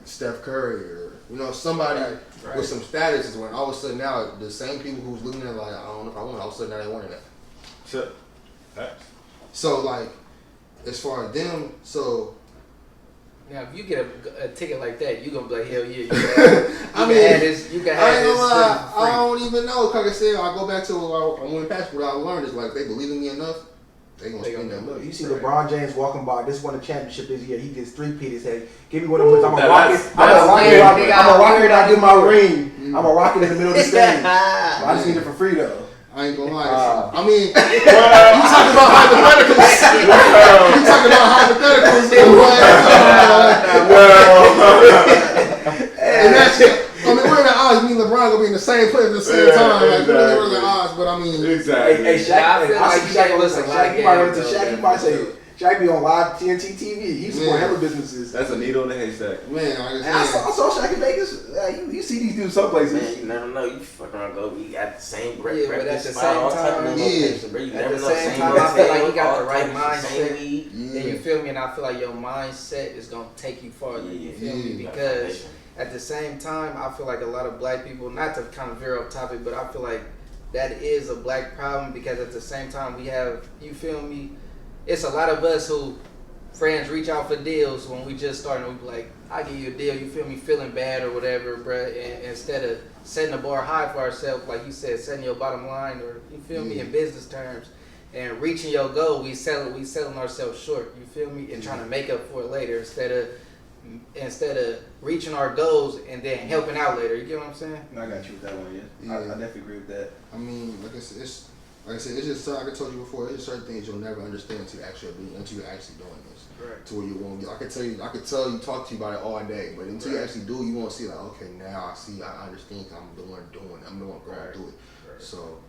Speaker 6: Steph Curry or somebody with some status is when all of a sudden now the same people who's looking at it like I don't know if I want it, all of a sudden now they wanting that.
Speaker 4: Sure.
Speaker 6: So like as far as them, so
Speaker 7: Now, if you get a ticket like that, you gonna be like, hell yeah. You
Speaker 6: I
Speaker 7: can have this. You can have
Speaker 6: I ain't
Speaker 7: this.
Speaker 6: gonna lie, I don't even know. Like I said, I go back to I went past what I learned is like they believe in me enough, they gonna spend that money.
Speaker 3: You see LeBron James walking by. This won the championship this year. He gets 3-peat. He said, "Give me one of them. I'm gonna rock it. I'm gonna rock it. I get my ring. I'm gonna rock it in the middle of the stage. I just need it for free though."
Speaker 6: I ain't gonna lie. I mean, you talking about hypotheticals. You talking about hypotheticals. And that's it. I mean, we're in the odds. Me and LeBron gonna be in the same place at the same time. Like, we're in the odds, but I mean,
Speaker 4: exactly.
Speaker 3: Hey, Shaq.
Speaker 7: I feel like
Speaker 3: Shaq
Speaker 7: listen.
Speaker 3: Shaq, you might run into Shaq. You might say, Shaq be on live TNT TV. He's support hella businesses.
Speaker 4: That's a needle in the haystack.
Speaker 6: man,
Speaker 3: I saw Shaq in Vegas. You see these dudes some places.
Speaker 5: Man, you never know. You fuck around, go. We got the same break.
Speaker 7: Yeah, but at the
Speaker 5: spot,
Speaker 7: same
Speaker 5: all type of
Speaker 7: time,
Speaker 5: locations, bro. You
Speaker 7: at
Speaker 5: never
Speaker 7: the
Speaker 5: know.
Speaker 7: same time, I feel like you got
Speaker 5: all
Speaker 7: the right
Speaker 5: types of same
Speaker 7: mindset.
Speaker 5: weed.
Speaker 7: And you feel me? And I feel like your mindset is gonna take you farther. You feel me? Because at the same time, I feel like a lot of black people, not to kind of veer off topic, but I feel like that is a black problem because at the same time we have, you feel me? It's a lot of us who friends reach out for deals when we just starting. We be like, I give you a deal, you feel me, feeling bad or whatever, bruh. And instead of setting the bar high for ourselves, like you said, setting your bottom line, or you feel me, in business terms, and reaching your goal, we selling ourselves short. You feel me, and trying to make up for it later instead of reaching our goals and then helping out later. You get what I'm saying?
Speaker 3: I got you with that one. Yeah. I definitely agree with that.
Speaker 6: I mean, like I said, it's just like I told you before. It's just certain things you'll never understand until you're actually doing this.
Speaker 7: Right.
Speaker 6: To where you won't get. I could tell you, talk to you about it all day, but until you actually do, you won't see like, okay, now I see, I understand. I'm the one doing it. I'm the one going to do it.
Speaker 7: Right.
Speaker 6: So,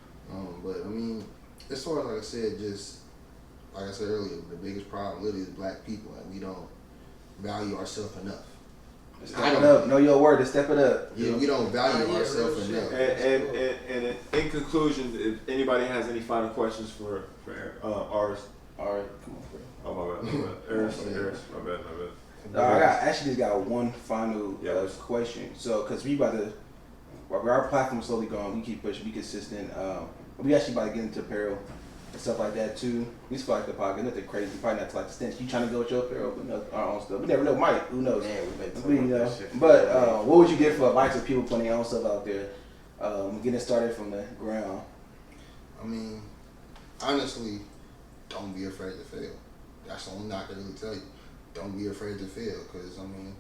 Speaker 6: but I mean, as far as like I said, just like I said earlier, the biggest problem literally is black people, and we don't value ourselves enough.
Speaker 3: Step it up. Know your word to step it up.
Speaker 6: Yeah, we don't value ourselves enough.
Speaker 4: And in conclusion, if anybody has any final questions for Arris.
Speaker 3: All right, come on, bro.
Speaker 4: Oh, my bad. Arris, my bad.
Speaker 3: I actually just got one final question. So, because our platform is slowly growing, we keep pushing, be consistent. We actually about to get into apparel and stuff like that too. We just feel like the podcast, nothing crazy, probably not to like the stance. You trying to go with your apparel, but no, our own stuff. We never know, Mike. Who knows?
Speaker 5: Man, we've been talking about this shit.
Speaker 3: But what would you give for advice of people putting their own stuff out there, getting started from the ground?
Speaker 6: I mean, honestly, don't be afraid to fail. That's the only thing I can really tell you. Don't be afraid to fail, because I mean,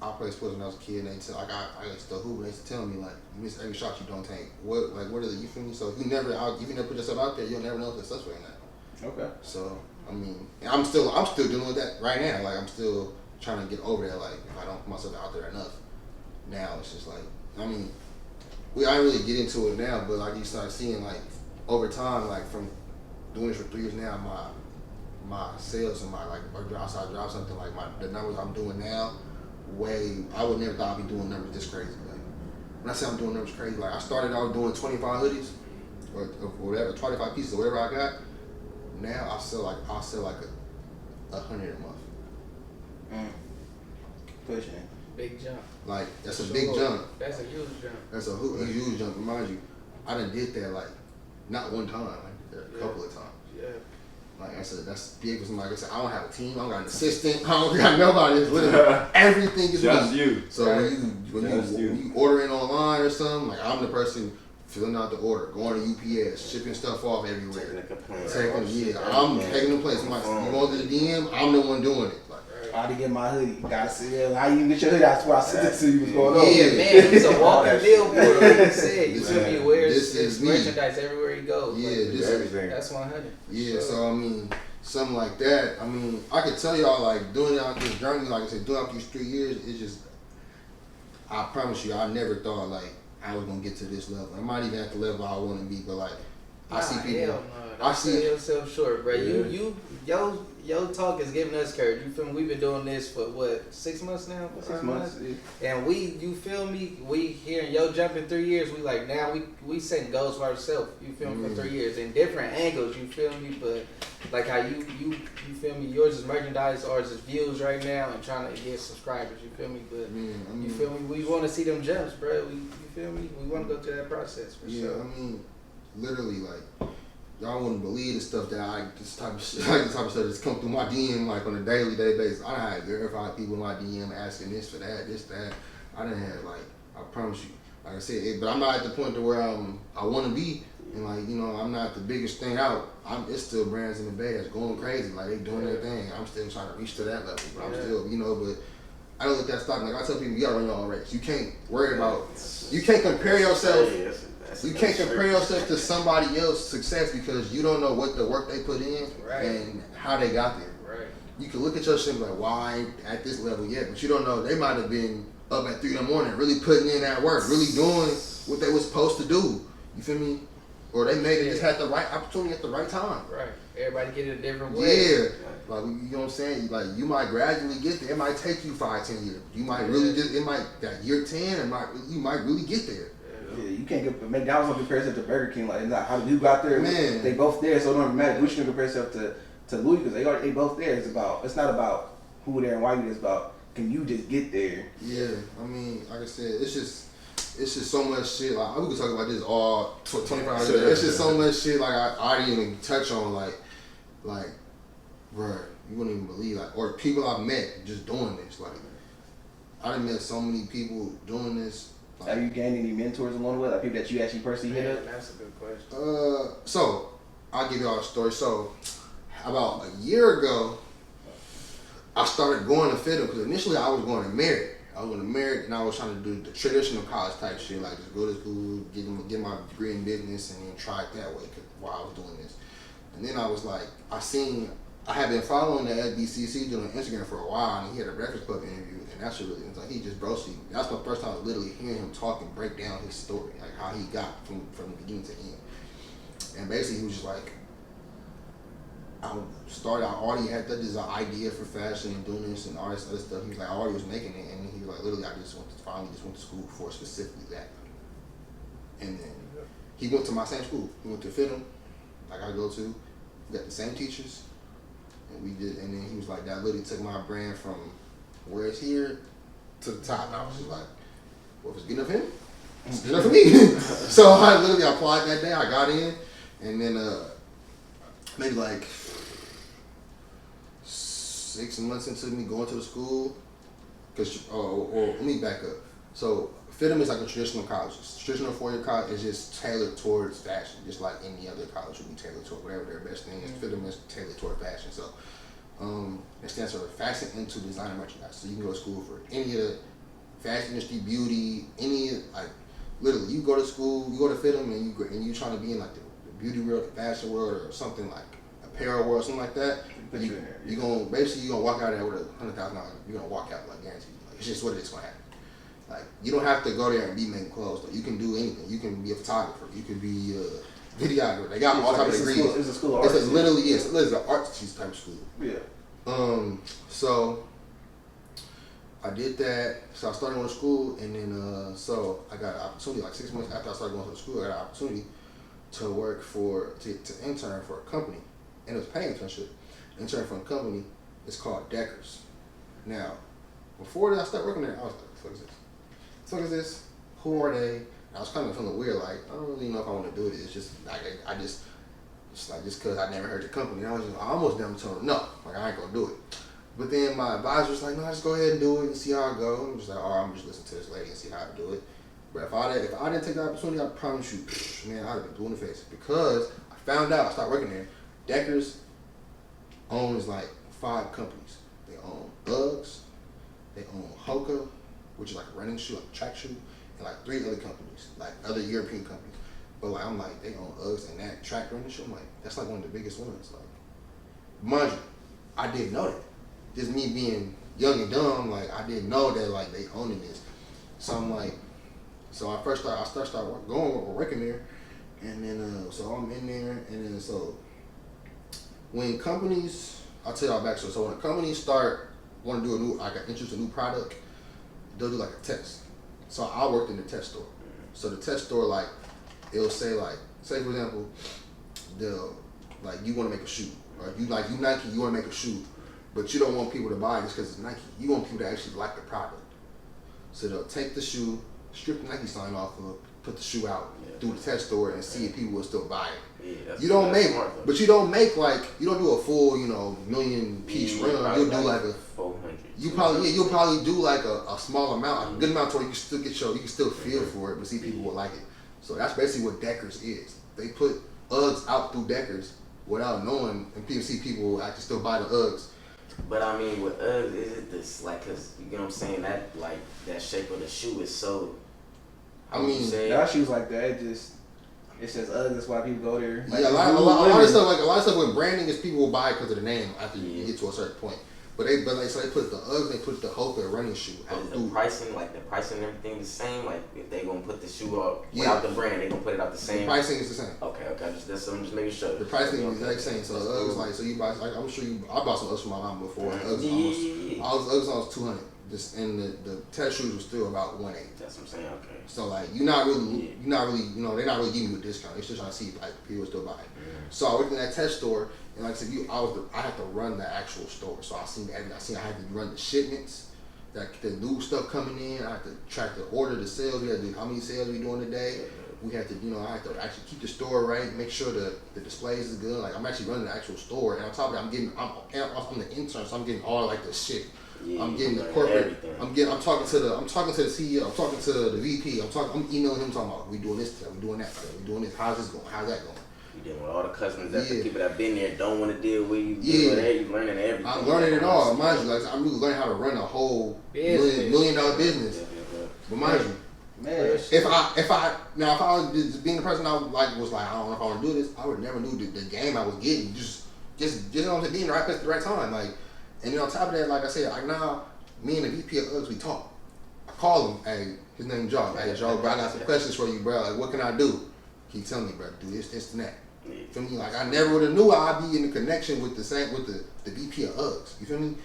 Speaker 6: I played sports when I was a kid, and they tell I used to hoop, and they used to tell me like, miss every shot you don't take. What is it? You feel me? So if you never put yourself out there, you'll never know if it's successful or not.
Speaker 3: Okay.
Speaker 6: So I mean, and I'm still dealing with that right now. Like I'm still trying to get over that. Like if I don't put myself out there enough, now it's just like, I mean, I didn't really get into it now, but like you start seeing like over time, like from doing this for 3 years now, my sales and my outside job, something like the numbers I'm doing now, I would never thought I'd be doing numbers this crazy. Like when I say I'm doing numbers crazy, like I started out doing 25 hoodies or whatever, 25 pieces or whatever I got. Now I'll sell like 100 a month.
Speaker 3: Pushing.
Speaker 7: Big jump.
Speaker 6: Like that's a big jump.
Speaker 7: That's a huge jump.
Speaker 6: That's a huge jump. Remind you, I done did that like not one time, like a couple of times.
Speaker 7: Yeah.
Speaker 6: Like I said, that's big for somebody. Like I said, I don't have a team. I don't got an assistant. I don't got nobody. It's literally everything is
Speaker 4: just
Speaker 6: me.
Speaker 4: you.
Speaker 6: So when you ordering online or something, like I'm the person filling out the order, going to UPS, shipping stuff off everywhere. I'm taking the place. Like, you go to the DM, I'm the one doing it. Like,
Speaker 3: how to get my hoodie? You gotta see it. How you get your hoodie? That's what I sent it to you. What's going on?
Speaker 7: Yeah, man, he's a walking billboard. Like you said, you feel me? He wears his
Speaker 6: me.
Speaker 7: merchandise everywhere he goes.
Speaker 6: Yeah,
Speaker 7: like,
Speaker 6: this
Speaker 4: everything.
Speaker 7: That's 100.
Speaker 6: Yeah, so I mean, something like that. I mean, I could tell y'all like doing out this journey, like I said, doing out these 3 years, it's just, I promise you, I never thought like I was gonna get to this level. I might even at the level I want to be, but like I see people.
Speaker 7: Hell no. I see yourself short, bro.
Speaker 6: Yeah.
Speaker 7: Your talk is giving us courage. You feel me? We've been doing this for what, 6 months now?
Speaker 3: 6 months. Yeah.
Speaker 7: And you feel me? We hearing yo jump in 3 years. We like now we setting goals for ourselves. You feel me? For 3 years in different angles. You feel me? But like how you feel me? Yours is merchandise, ours is views right now, and trying to get subscribers. You feel me? But you feel me? We want to see them jumps, bro. You feel me? We want to go through that process for sure.
Speaker 6: I mean, literally like y'all wouldn't believe the stuff that this type of stuff that's come through my DM like on a daily basis. I done had verified people in my DM asking this for that, this, that. I done had like, I promise you, like I said, but I'm not at the point to where I want to be, and like, you know, I'm not the biggest thing out. It's still brands in the Bay that's going crazy, like they doing their thing. I'm still trying to reach to that level, but I'm still, you know, but I don't let that stop. Like I tell people, you gotta run your own race. You can't worry about, you can't compare yourself. You can't compare yourself to somebody else's success because you don't know what the work they put in and how they got there.
Speaker 7: Right.
Speaker 6: You can look at yourself and be like, why I ain't at this level yet? But you don't know. They might have been up at 3 in the morning, really putting in that work, really doing what they was supposed to do. You feel me? Or they just had the right opportunity at the right time.
Speaker 7: Right. Everybody get it a different way.
Speaker 6: Yeah. Like, you know what I'm saying? Like, you might gradually get there. It might take you 5-10 years. You might really just, it might, that year 10, you might really get there.
Speaker 3: Yeah, you can't get McDonald's don't compare itself to Burger King. Like, how you got there,
Speaker 6: man.
Speaker 3: They both there, so it don't matter which one compare itself to Louis because they both there. It's not about who there and why you there. It's about can you just get there.
Speaker 6: Yeah, I mean, like I said, it's just so much shit. Like we could talk about this all 24 hours a day. It's just so much shit. Like I didn't even touch on like, bruh, you wouldn't even believe like, or people I've met just doing this. Like I done met so many people doing this. Like,
Speaker 3: have you gained any mentors along the way? Like people that you actually personally hit up?
Speaker 7: That's a good question.
Speaker 6: So I'll give y'all a story. So about a year ago, I started going to FIDM because initially I was going to Merit. And I was trying to do the traditional college type shit, like just go to school, get my degree in business, and then try it that way while I was doing this. And then I was like, I had been following the SBCC doing Instagram for a while, and he had a Breakfast Club interview, and that shit really was like, he just broski. That's my first time literally hearing him talk and break down his story, like how he got from the beginning to end. And basically he was just like, I already had that idea for fashion and doing this and all this other stuff. He was like, I already was making it, and he was like, literally, I finally went to school for specifically that. And then he went to my same school. He went to FIDM, like I go to. We got the same teachers, and and then he was like, that literally took my brand from where it's here to the top. And I was just like, well, if it's good enough for him, it's good enough for me. So I literally applied that day. I got in, and then maybe like 6 months into me going to the school, or let me back up. So FIDM is like a traditional college. Traditional 4-year college is just tailored towards fashion, just like any other college would be tailored toward whatever their best thing is. FIDM is tailored toward fashion. So it stands for Fashion into Designer Merchandise. So you can go to school for any of the fashion industry, beauty, literally you go to school, you go to FIDM and you trying to be in like the beauty world, the fashion world, or something like apparel world, something like that. You're gonna walk out there with $100,000. You're gonna walk out like guaranteed. Like, it's just what it's gonna happen. Like you don't have to go there and be making clothes. Though. You can do anything. You can be a photographer. You can be a videographer. They got all types of degrees.
Speaker 3: It's a school of arts.
Speaker 6: It's an arts type of school.
Speaker 3: Yeah.
Speaker 6: So I did that. So I started going to school, and then so I got an opportunity. Like 6 months after I started going to school, I got an opportunity to work to intern for a company, and it was paying internship. Intern for a company. It's called Deckers. Now, before I started working there, I was like, "What the fuck is this? Who are they?" And I was kind of feeling weird, like I don't really know if I want to do it. It's just like just because I never heard the company. I almost damn told them no, like I ain't gonna do it. But then my advisor was like, "No, just go ahead and do it and see how it goes." I'm just like, "All right, I'm just listening to this lady and see how to do it." But if I didn't take the opportunity, I promise you, man, I'd have been blue in the face because I found out. I started working there. Deckers owns like 5 companies. They own Uggs, they own Hoka, which is like a running shoe, like a track shoe, and like 3 other companies, like other European companies. But like I'm like, they own Uggs and that track running shoe. I'm like, that's like one of the biggest ones. Like, mind you, I didn't know that. Just me being young and dumb, like I didn't know that like they owning this. So I'm like, so I started working there, and then so I'm in there, and then so when companies, I'll tell y'all back. So when companies want to do introduce a new product, they'll do like a test. So I worked in the test store. So the test store, like, it'll say like, say for example, you want to make a shoe, right? You Nike, you want to make a shoe, but you don't want people to buy it just because it's Nike. You want people to actually like the product. So they'll take the shoe, strip the Nike sign off of it, put the shoe out through the test store and see if people will still buy it.
Speaker 5: Yeah,
Speaker 6: You don't make,
Speaker 5: smart,
Speaker 6: but you don't make like you don't do a full million piece run. You'll do like a
Speaker 5: 400.
Speaker 6: you'll probably do like a small amount, a good amount, to where you can still you can still feel for it, but see people will like it. So that's basically what Deckers is. They put Uggs out through Deckers without knowing, and people see people will actually still buy the Uggs.
Speaker 5: But I mean, with Uggs, is it this like, cause you know what I'm saying, that like that shape of the shoe is so.
Speaker 6: I mean,
Speaker 3: that shoes like that, it says Uggs. That's why people go there. Like,
Speaker 6: yeah, a lot of stuff with branding is people will buy it because of the name after you get to a certain point. But they put the Uggs, they put the Hoka running shoe out.
Speaker 5: Is the pricing and everything the same? Like if they gonna put the shoe up without the brand, they gonna put it out the same.
Speaker 6: The pricing is the same.
Speaker 5: Okay. I'm just making sure.
Speaker 6: The pricing is the exact same. So Uggs like you buy. Like, I'm sure I bought some Uggs from my mom before. Uggs almost $200. And the test shoes were still about $180.
Speaker 5: That's what I'm saying. Okay.
Speaker 6: So like you're not really they're not really giving you a discount. They're still trying to see if like people still buy it. So I worked in that test store, and like I said, I had to run the actual store. So I had to run the shipments, the new stuff coming in. I had to track the order, the sales. We had to do how many sales we doing today. We had to, I had to actually keep the store right, make sure the displays is good. Like I'm actually running the actual store, and on top of it, I'm the intern, so I'm getting all like the shit.
Speaker 5: Yeah,
Speaker 6: I'm getting the corporate. I'm talking to the CEO. I'm talking to the VP. I'm emailing him talking about we doing this today, we doing that today, we doing this. How's this going? How's that going?
Speaker 5: You dealing with all the customers that the people that been there don't want to deal with you. You learning everything.
Speaker 6: I'm learning it all. Mind you, like I'm really learning how to run a whole $1 million business. But mind you,
Speaker 3: man,
Speaker 6: if I was just being the person I was like I don't know if I want to do this, I would never knew the game I was getting. Just you know what I'm saying, being the right place at the right time, like. And then on top of that, like I said, now me and the VP of Uggs, we talk. I call him, hey, his name is Joe. Hey, Joe, bro, I got some questions for you, bro. Like, what can I do? He tell me, bro, do this, and that. You feel me? Like, I never would have knew I'd be in a connection with the VP of Uggs. You feel me?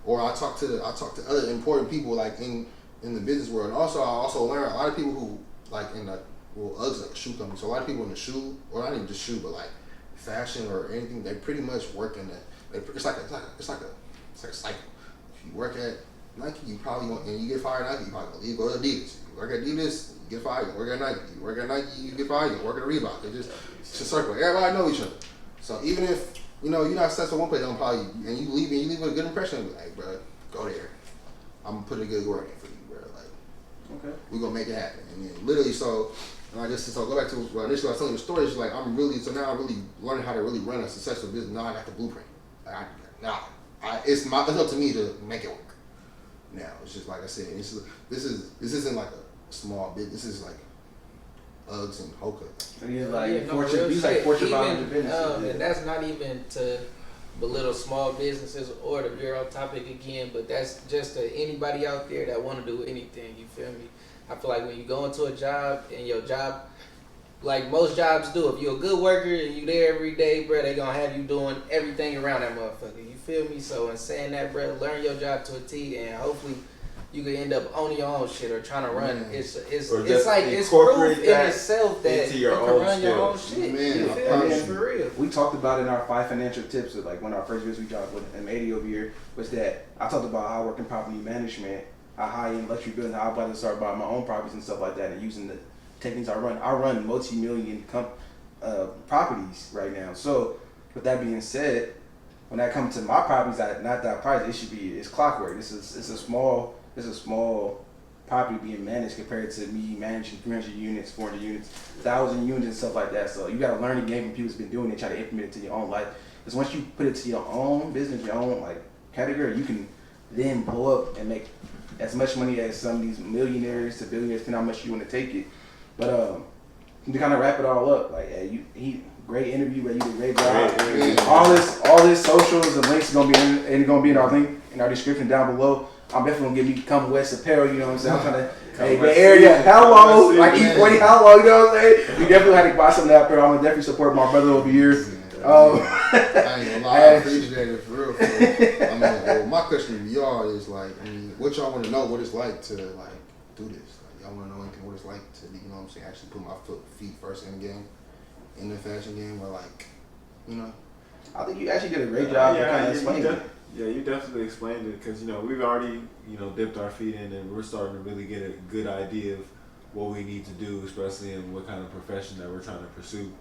Speaker 6: Or I talk to other important people, like, in the business world. And also, I also learned a lot of people who, like, Uggs like a shoe company. So a lot of people in the shoe, or not even just shoe, but, like, fashion or anything, they pretty much work in that. It's like a cycle. If you work at Nike, you probably won't, and you get fired at Nike, you probably gonna leave, go to Adidas. You work at Adidas, you get fired. You work at Nike. You work at Nike, you get fired. You work at Reebok. It's a circle. Everybody know each other. So even if you're not successful one place, and you leave with a good impression, be like, bro, go there. I'm gonna put a good word in for you, bro. Like, okay, we gonna make it happen. And then literally, so go back to initially I was telling you the story. It's like now I'm really learning how to really run a successful business. Now I got the blueprint. It's up to me to make it work. Now it's just like I said. This isn't like a small bit. This is like Uggs and Hoka. Fortune 500 businesses.
Speaker 7: And that's not even to belittle small businesses or to veer off topic again, but that's just to anybody out there that want to do anything. You feel me? I feel like when you go into a job and your job, like most jobs do, if you're a good worker and you there every day, bro, they gonna have you doing everything around that motherfucker. You feel me? So in saying that, bro, learn your job to a T, and hopefully you can end up owning your own shit or trying to run. It's like it's proof in itself that you can run your own shit.
Speaker 6: Man,
Speaker 7: you feel me? For real.
Speaker 3: We talked about in our 5 financial tips, like one of our first videos we dropped with M80 over here, was that I talked about how I work in property management, how high-end luxury building, how I'm about to start buying my own properties and stuff like that, and using the techniques I run. I run multi-million properties right now. So with that being said, when I come to my properties at not that price, it's clockwork. It's a small property being managed compared to me managing 300 units, 400 units, 1,000 units and stuff like that. So you got to learn the game when people's been doing it, try to implement it to your own life. Because once you put it to your own business, your own like category, you can then blow up and make as much money as some of these millionaires to billionaires, depending on how much you want to take it. But to kind of wrap it all up, like great interview, you did a great job. All this socials and links are gonna be in our link in our description down below. I'm definitely gonna give you Comewetseason Apparel. You know what I'm saying? I'm trying to Bay Area, hello, like E40, hello. You know what I'm saying? You definitely had to buy some of that apparel. I'm gonna definitely support my brother over here.
Speaker 6: I ain't gonna lie, I appreciate it for real. I mean, well, my question to y'all is like, what y'all want to know? What it's like to like do this? Like, y'all want to know anything? What it's like to, you know what I'm saying? Actually put my feet first in the game, in the fashion game, or like,
Speaker 3: I think you actually did a great job of kind of explaining it.
Speaker 4: Yeah, you definitely explained it because we've already dipped our feet in and we're starting to really get a good idea what we need to do, especially in what kind of profession that we're trying to pursue,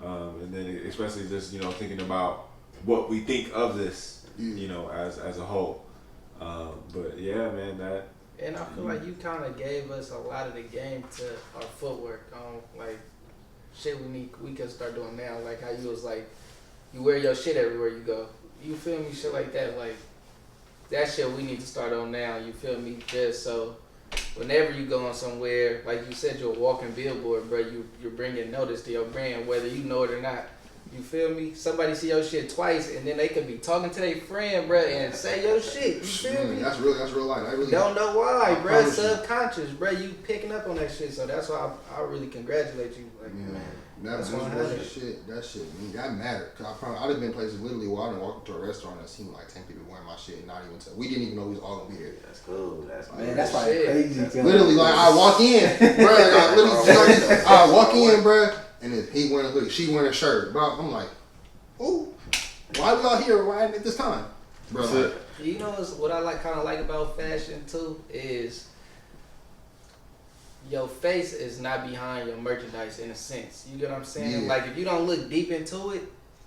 Speaker 4: and then especially just thinking about what we think of this, as a whole. But yeah, man, that.
Speaker 7: And I feel like you kind of gave us a lot of the game to our footwork on like shit we can start doing now. Like how you was like, you wear your shit everywhere you go. You feel me? Shit like that. Like that shit we need to start on now. You feel me? Just so whenever you going somewhere, like you said, you're a walking billboard, bro. You're bringing notice to your brand, whether you know it or not. You feel me? Somebody see your shit twice, and then they could be talking to their friend, bro, and say your shit. You feel me?
Speaker 6: That's real life. I really
Speaker 7: don't know why, bro.
Speaker 6: Promise
Speaker 7: Subconscious, bro. You picking up on that shit, so that's why I really congratulate you. Like, man,
Speaker 6: that shit, man, that mattered. Cause I'd have been places literally where I didn't walk into a restaurant and seen like 10 people wearing my shit, and not even tell. We didn't even know we was all gonna be there.
Speaker 5: That's cool. That's
Speaker 3: Man, that's like crazy.
Speaker 6: Literally, like I walk in, bro. Like, I walk in, bro, and then he wearing a hoodie, she wearing a shirt, bro. I'm like, oh, why we all here right at this time, bro? Like,
Speaker 7: you know what I kind of like about fashion too is your face is not behind your merchandise in a sense. You get what I'm saying?
Speaker 6: Yeah.
Speaker 7: Like if you don't look deep into it,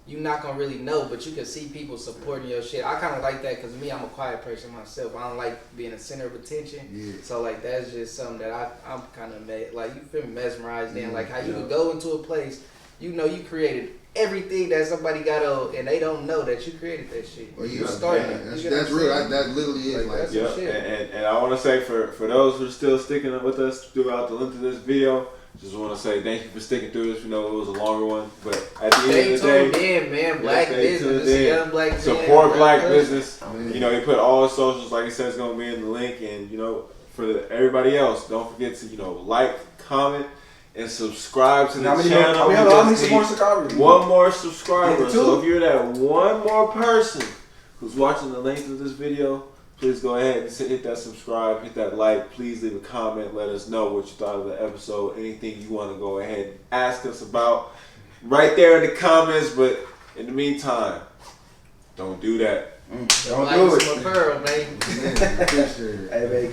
Speaker 7: you're not gonna really know, but you can see people supporting your shit. I kind of like that because me, I'm a quiet person myself. I don't like being a center of attention.
Speaker 6: Yeah.
Speaker 7: So like that's just something that I'm kind of like you feel me, mesmerized in. Like how you could go into a place, you created everything that somebody got on, and they don't know that you created that shit.
Speaker 6: Well,
Speaker 7: you started.
Speaker 6: That's real. That literally is like
Speaker 4: Yeah, and I want to say for those who are still sticking with us throughout the length of this video, just want to say thank you for sticking through this. We know it was a longer one, but at the end of the day,
Speaker 7: stay tuned in, man. Black business, young black man.
Speaker 4: Support black business. He put all his socials, like he said, it's gonna be in the link, and for everybody else, don't forget to like, comment, and subscribe to the channel.
Speaker 3: How many more subscribers?
Speaker 4: One more subscriber. So if you're that one more person who's watching the length of this video, please go ahead and hit that subscribe, hit that like. Please leave a comment. Let us know what you thought of the episode. Anything you want to go ahead and ask us about right there in the comments. But in the meantime, don't do that.
Speaker 3: Don't do it.
Speaker 7: Apparel, man.
Speaker 3: Hey, man,